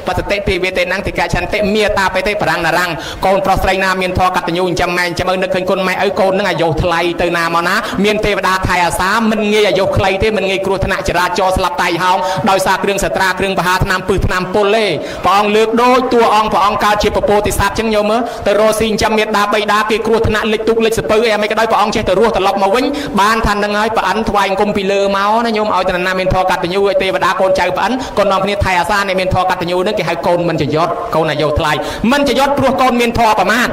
បតតិទេវេតេណੰតិកឆន្តិមេតាបេទេបរាំងណារាំងកូនប្រុសស្រីណាមានធម៌កតញ្ញូចាំម៉ែចាំនឹកឃើញគុណម៉ែឲ្យកូននឹងអាយុថ្លៃទៅណាមកណាមានទេវតាថៃអាសាមិនងាយអាយុខ្លីទេមិនងាយគ្រោះថ្នាក់ចរាចរណ៍ស្លាប់តៃហោងដោយសារគ្រឿងសត្រាគ្រឿងបហាថ្នាំពឹសថ្នាំពុលទេព្រះអង្គលើកដូចតួអង្គព្រះអង្គកើតជាពពោធិសត្វចឹងញោមមើលទៅរស់ស៊ីចាំមេដាបៃតាគេគ្រោះថ្នាក់លិចទុកលិចសពើអីអ្មេក៏ដោយព្រះអង្គចេះទៅរស់ត្រឡប់មកវិញបានថានឹងហើយប្រអិនថ្វាយអង្គមពីលើមកណាញោមឲ្យតែណាមានធម៌កតញ្ញូឲ្យទេវតាកូនចៅប្រអិនកូននាំគ្នាថៃអាសានៃមានធម៌កតញ្ញូនឹងគេហៅកូនមិនចយត់កូនអាយុថ្លៃមិនចយត់ព្រោះកូនមានធម៌ប្រមាណ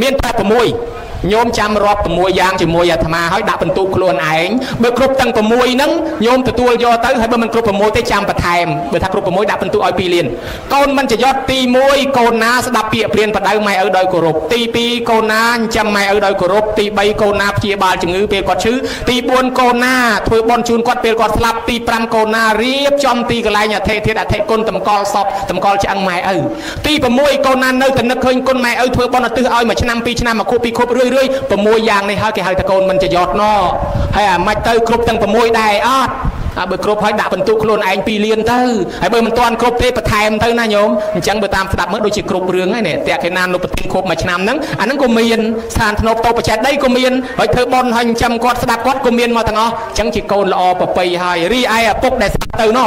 មានតែ6ញោមចាំរាប់6យ៉ាងជាមួយអាត្មាហើយដាក់បន្ទុកខ្លួនឯងបើគ្រប់ទាំង6ហ្នឹងញោមទទួលយកទៅហើយបើមិនគ្រប់6ទេចាំបន្ថែមបើថាគ្រប់6ដាក់បន្ទុកឲ្យ2លានកូនមិនចយត់ទី1កូនណាស្ដាប់ពាក្យព្រានបដៅម៉ែឪដោយគោរពទី2កូនណាចាំម៉ែឪដោយគោរពទី3កូនណាព្យាបាលជំងឺពេលគាត់ឈឺទី4កូនណាធ្វើបន់ជូនគាត់ពេលគាត់ស្លាប់ទី5កូនណារៀបចំទីកន្លែងអធិធិអធិគុណតម្កល់សពតម្កល់ឆ្អឹងម៉ែឪទី6កូនណានៅតែនឹកឃើញគុណម៉ែឪធ្វើបន់ឧទ្ទិសឲ្យ1ឆ្នាំ2ឆ្នាំមកខួប2ខួបរឿយ6យ៉ាងនេះហើយគេហៅថាកូនមិនចយត់ណហើយអាមិនទៅគ្រប់ទាំង6ដែរអត់បើគ្រប់ហើយដាក់បន្ទុកខ្លួនឯង2លានទៅហើយបើមិនទាន់គ្រប់ទេបន្ថែមទៅណាញោមអញ្ចឹងបើតាមស្ដាប់មើលដូចជាគ្រប់រឿងហើយនេះតេកេណាននុបទានគ្រប់1ឆ្នាំហ្នឹងអាហ្នឹងក៏មានស្ថានធ្នប់តោបច្ចេតដីក៏មានហើយធ្វើបន់ហើយចិញ្ចឹមគាត់ស្ដាប់គាត់ក៏មានមកទាំងអស់អញ្ចឹងជាកូនល្អប្រពៃហើយរីឯឪពុកដែលស្ដាប់ទៅណ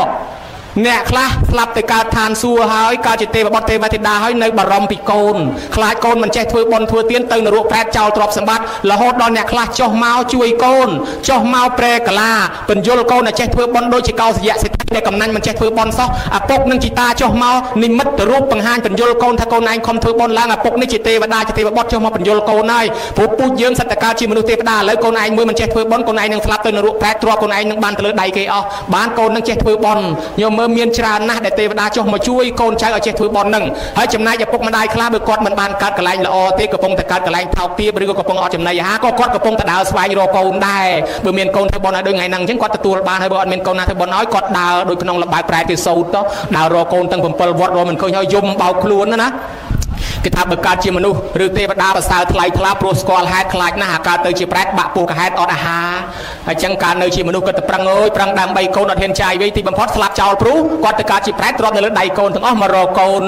អ្នកខ្លះស្លាប់ទៅកើតឋានសួគ៌ហើយកើតជាទេវបុត្រទេវធីតាហើយនៅបារម្ភពីកូនខ្លាចកូនមិនចេះធ្វើបុណ្យធ្វើទានទៅនរកប្រែតចោលទ្រព្យសម្បត្តិរហូតដល់អ្នកខ្លះចុះមកជួយកូនចុះមកប្រែកាឡាបញ្យលកូនឲ្យចេះធ្វើបុណ្យដូចជាកោសយៈសិទ្ធិ តែកំណាញ់មិនចេះធ្វើបន់សោះអាពុកនឹងជីតាចុះមកនិមិត្តរូបបង្ហាញបញ្យលកូនថាកូនឯងខំធ្វើបន់ឡើងអាពុកនេះជាទេវតាជាទេវបុត្រចុះមកបញ្យលកូនហើយព្រោះពូជយើងសត្វតកើតជាមនុស្សទេវតាឥឡូវកូនឯងមួយមិនចេះធ្វើបន់កូនឯងនឹងស្លាប់ទៅនរកប្រែតទ្រព្យកូនឯងនឹងបានទៅលើដៃគេអស់បានកូននឹងចេះធ្វើបន់ញោមមើលមានច្រើនណាស់ដែលទេវតាចុះមកជួយកូនចៅឲ្យចេះធ្វើបន់នឹងហើយចំណែកឪពុកម្ដាយខ្លះបើគាត់មិនបានកើតកន្លែងល្អទេកំពុងតែកើតកន្លែងថោកទាបឬក៏កំពុងអត់ចំណីអាហារក៏គាត់កំពុងតែដើរស្វែងរកកូនដែរបើមានកូនធ្វើបន់ឲ្យដូចថ្ងៃហ្នឹងអញ្ចឹងគាត់ទទួលបានហើយបើអត់មានកូនណាធ្វើបន់ឲ្យគាត់ដើរដូចក្នុងលំបែប្រែតគេសោតទៅដើររកកូនទាំង7វត្តរកមិនឃើញហើយយំបោកខ្លួនណាគេថាបើកើតជាមនុស្សឬទេវតាប្រសើរថ្លៃថ្លាព្រោះស្គាល់ហេតុខ្លាចណាស់អាកើតទៅជាប្រែតបាក់ពោះកាហេតុអត់អាហារអញ្ចឹងកើតនៅជាមនុស្សគាត់ទៅប្រឹងអើយប្រឹងដើម្បីកូនអត់ហ៊ានចាយវិញទីបំផុតស្លាប់ចោលព្រោះគាត់ទៅកើតជាប្រែតទ្រាំនៅលើដៃកូនទាំងអស់មករកកូន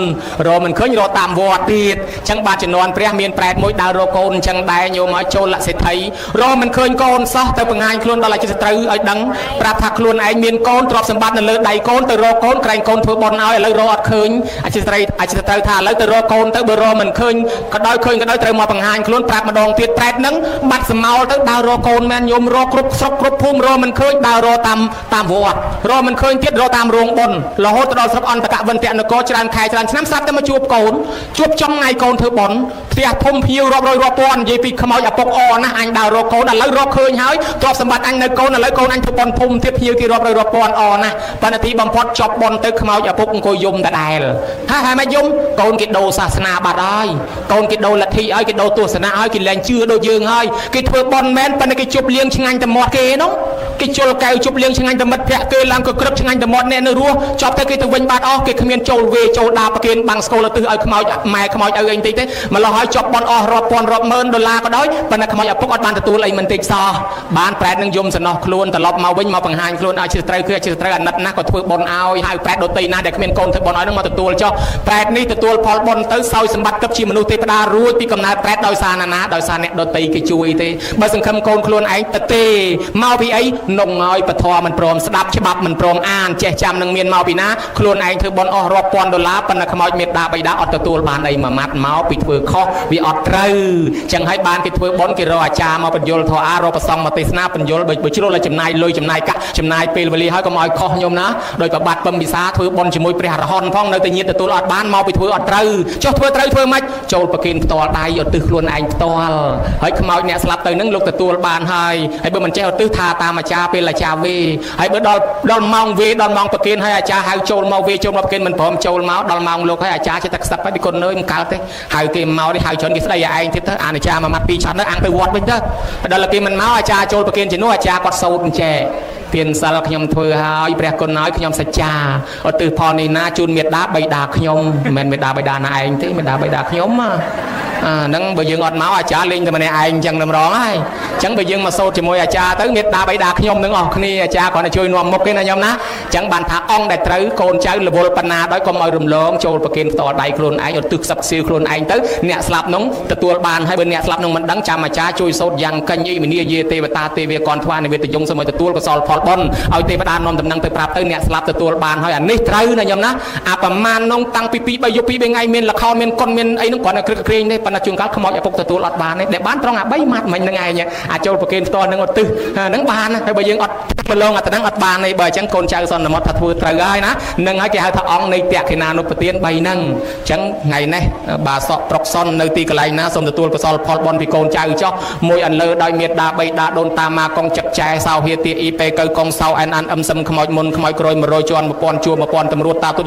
រកមិនឃើញរកតាមវត្តទៀតអញ្ចឹងបាទជំនាន់ព្រះមានប្រែតមួយដើររកកូនអញ្ចឹងដែរញោមឲ្យចូលលសិទ្ធិរកមិនឃើញកូនសោះទៅបង្ហាញខ្លួនដល់អាចិត្រូវឲ្យដឹងប្រាប់ថាខ្លួនឯងមានកូនទ្រព្យសម្បត្តិនៅលើដៃកូនទៅរកកូនក្រែងកូនធ្វើបន់ឲ្យឥឡូវរកអត់ឃើញអាចិត្រូវថាឥឡូវទៅរកកូនទៅបើរកមិនឃើញក៏ដោយឃើញក៏ដោយត្រូវមកបង្ហាញខ្លួនប្រាប់ម្ដងទៀតប្រែតហ្នឹងបាត់សមោលទៅដើររកកូនមែនញោមរកគ្រប់ស្រុកគ្រប់ភូមិរកមិនឃើញដើររកតាមវត្តរកមិនឃើញទៀតរកតាមរោងបុណ្យរហូតទៅដល់ស្រុកអន្តកវិន្ទនគរច្រើនខែច្រើនឆ្នាំស្រាប់តែមកជួបកូនជួបចំថ្ងៃកូនធ្វើបុណ្យផ្ទះធំភៀវរាប់រយរាប់ពាន់និយាយពីខ្មោចឪពុកអណាស់អញដើររកកូនឥឡូវរកឃើញហើយទ្រព្យសម្បត្តិអញនៅកូនឥឡូវកូនអញធ្វើបុណ្យធំទៀតភៀវគេរាប់រយរាប់ពាន់អណាស់ប៉ុន្តែទីបំផុតចប់បុណ្យទៅខ្មោចឪពុកអង្គុយយំដដែលហើយមកយំកូនគេដូរសាសនាបាត់ហើយកូនគេដូរលទ្ធិឲ្យគេដូរទស្សនៈឲ្យគេលែងជឿដូចយើងហើយគេធ្វើបន់មែនប៉ុន្តែគេជប់លៀងឆ្ងាញ់តែមាត់គេនោះគេជុលកែវជប់លៀងឆ្ងាញ់តែមិត្តភក្តិគេឡើងក៏ក្រឹបឆ្ងាញ់តែមាត់អ្នកនៅរស់ចប់ទៅគេទៅវិញបាត់អស់គេគ្មានចូលវេចូលដាប្រគិនបាំងស្គលទៅឲ្យខ្មោចម៉ែខ្មោចឲ្យអីបន្តិចទេម្ល៉េះឲ្យចប់បន់អស់រាប់ពាន់រាប់ម៉ឺនដុល្លារក៏ដោយប៉ុន្តែខ្មោចឪពុកអត់បានទទួលអីមិនតិចសោះបានប្រែតនឹងយំសំណោះខ្លួនត្រឡប់មកវិញមកបង្ហាញខ្លួនឲ្យជិះត្រូវគឺជិះត្រូវអាណិតណាស់ក៏ធ្វើបន់ឲ្យហើយប្រែតដតីណាដែលគ្មានកូនធ្វើបន់ឲ្យនឹងមកទទួលចុះប្រែតនេះទទួលផលបន់ទៅសោយសម្បត្តិគិតជាមនុស្សទេវតារួចពីកំណើតប្រែតដោយសារណាដោយសារអ្នកដតីគេជួយទេបើសង្ឃឹមកូនខ្លួនឯងទៅទេមកពីអីនងឲ្យពធមិនព្រមស្ដាប់ច្បាប់មិនព្រមអានចេះចាំនឹងមានមកពីណាខ្លួនឯងធ្វើបន់អស់រាប់ពាន់ដុល្លារប៉ុន្តែខ្មោចមេត្តាបិតាអត់ទទួលបានអីមួយម៉ាត់មកពីធ្វើខុសវាអត់ត្រូវចឹងហើយបានគេធ្វើបន់គេរកអាចារ្យមកបញ្យលធម៌រកប្រសងមកទេសនាបញ្យលបើជ្រុលឲ្យចំណាយលុយចំណាយកាក់ចំណាយពេលវេលាហើយកុំឲ្យខុសញោមណាដោយប្របាទពំពិសាធ្វើបន់ជាមួយព្រះអរហន្តផងនៅតែញាតិទទួលអត់បានមកពីធ្វើអត់ត្រូវចុះធ្វើត្រូវធ្វើម៉េចចូលប្រគិនផ្ទាល់ដៃឧទ្ទិសខ្លួនឯងផ្ទាល់ហើយខ្មោចអ្នកស្លាប់ទៅនឹងលោកទទួលបានហើយបើមិនចេះឧទ្ទិសថាតាមអាចារ្យពេលអាចារ្យវេហើយបើដល់ម៉ោងវេដល់ម៉ោងប្រគិនហើយអាចារ្យហៅចូលមកវេចូលមកប្រគិនមិនព្រមចូលមកដល់ម៉ោងលោកហើយអាចារ្យចេះតែខ្សឹបហើយពីគុណនើយមិនកើតទេហៅគេមកនេះហៅច្រើនគេស្ដីឲ្យឯងទៀតទៅអាចារ្យមួយម៉ាត់ពីរឆាត់ទៅអាំងទៅវត្តវិញទៅដល់គេមិនមកអាចារ្យចូលប្រគិនជំនួសអាចារ្យគាត់សោតអញ្ចែទានសិលខ្ញុំធ្វើហើយព្រះគុណឲ្យខ្ញុំសច្ចាឧទ្ទិសផលនេះណាជូនមេត្តាបិតាខ្ញុំមិនមែនមេត្តាបិតាណាឯងទេមេត្តាបិតាខ្ញុំហ្នឹងបើយើងអត់មកអាចារ្យលេងតែម្នាក់ឯងអញ្ចឹងតែម្ដងហើយអញ្ចឹងបើយើងមកសូត្រជាមួយអាចារ្យទៅមេត្តាបិតាខ្ញុំនឹងអស់គ្នាអាចារ្យគ្រាន់តែជួយនាំមុខទេណាខ្ញុំណាអញ្ចឹងបានថាអង្គដែលត្រូវកូនចៅរវល់ប៉ុណ្ណាដោយកុំឲ្យរំលងចូលប្រគិនផ្ទាល់ដៃខ្លួនឯងឧទ្ទិសខ្សឹបខ្សៀវខ្លួនឯងទៅអ្នកស្លាប់នោះទទួលបានហើយបើអ្នកស្លាប់នោះមិនដឹងចាំអាចារ្យជួយសូត្រយ៉ាងកញ្ញិវិនិយាទេវតាទេវាកនថ្វានិវេទយងសូមឲ្យទទួលកុសលផលបុណ្យឲ្យទេវតានាំដំណឹងទៅប្រាប់ទៅអ្នកស្លាប់ទទួលបានហើយអានេះត្រូវណាខ្ញុំណាអាប្រមាណនោះតាំងពី2 3យប់2 3ថ្ងៃមានលខោនមានកុនមានអីនោះគ្រាន់តែក្រឹកក្រែងទេប៉ុន្តែជួនកាលខ្មោចឪពុកទទួលអត់បានទេដែលបានត្រង់អា3ម៉ាត់មិញហ្នឹងឯងអាចចូលប្រគិនផ្ទាល់នឹងឧទ្ទិសហ្នឹងបានហើយបើយើងអត់ប្រឡងអាហ្នឹងអត់បានទេបើអញ្ចឹងកូនចៅសន្មតថាធ្វើត្រូវហើយណាហ្នឹងហើយគេហៅថាអង្គនៃតក្កិណានុពទាន3ហ្នឹងអញ្ចឹងថ្ងៃនេះបាសកប្រុកសុននៅទីកន្លែងណាសូមទទួលកុសលផលបុណ្យពីកូនចៅចុះមួយអន្លើដោយមេត្តាបិតាដូនតាម៉ាកងចឹកចែសោហេទាអ៊ីពេកៅកងសោអានអឹមសឹមខ្មោចមុនខ្មោចក្រោយ100ជាន់1000ជួរ1000តម្រួតតាទុ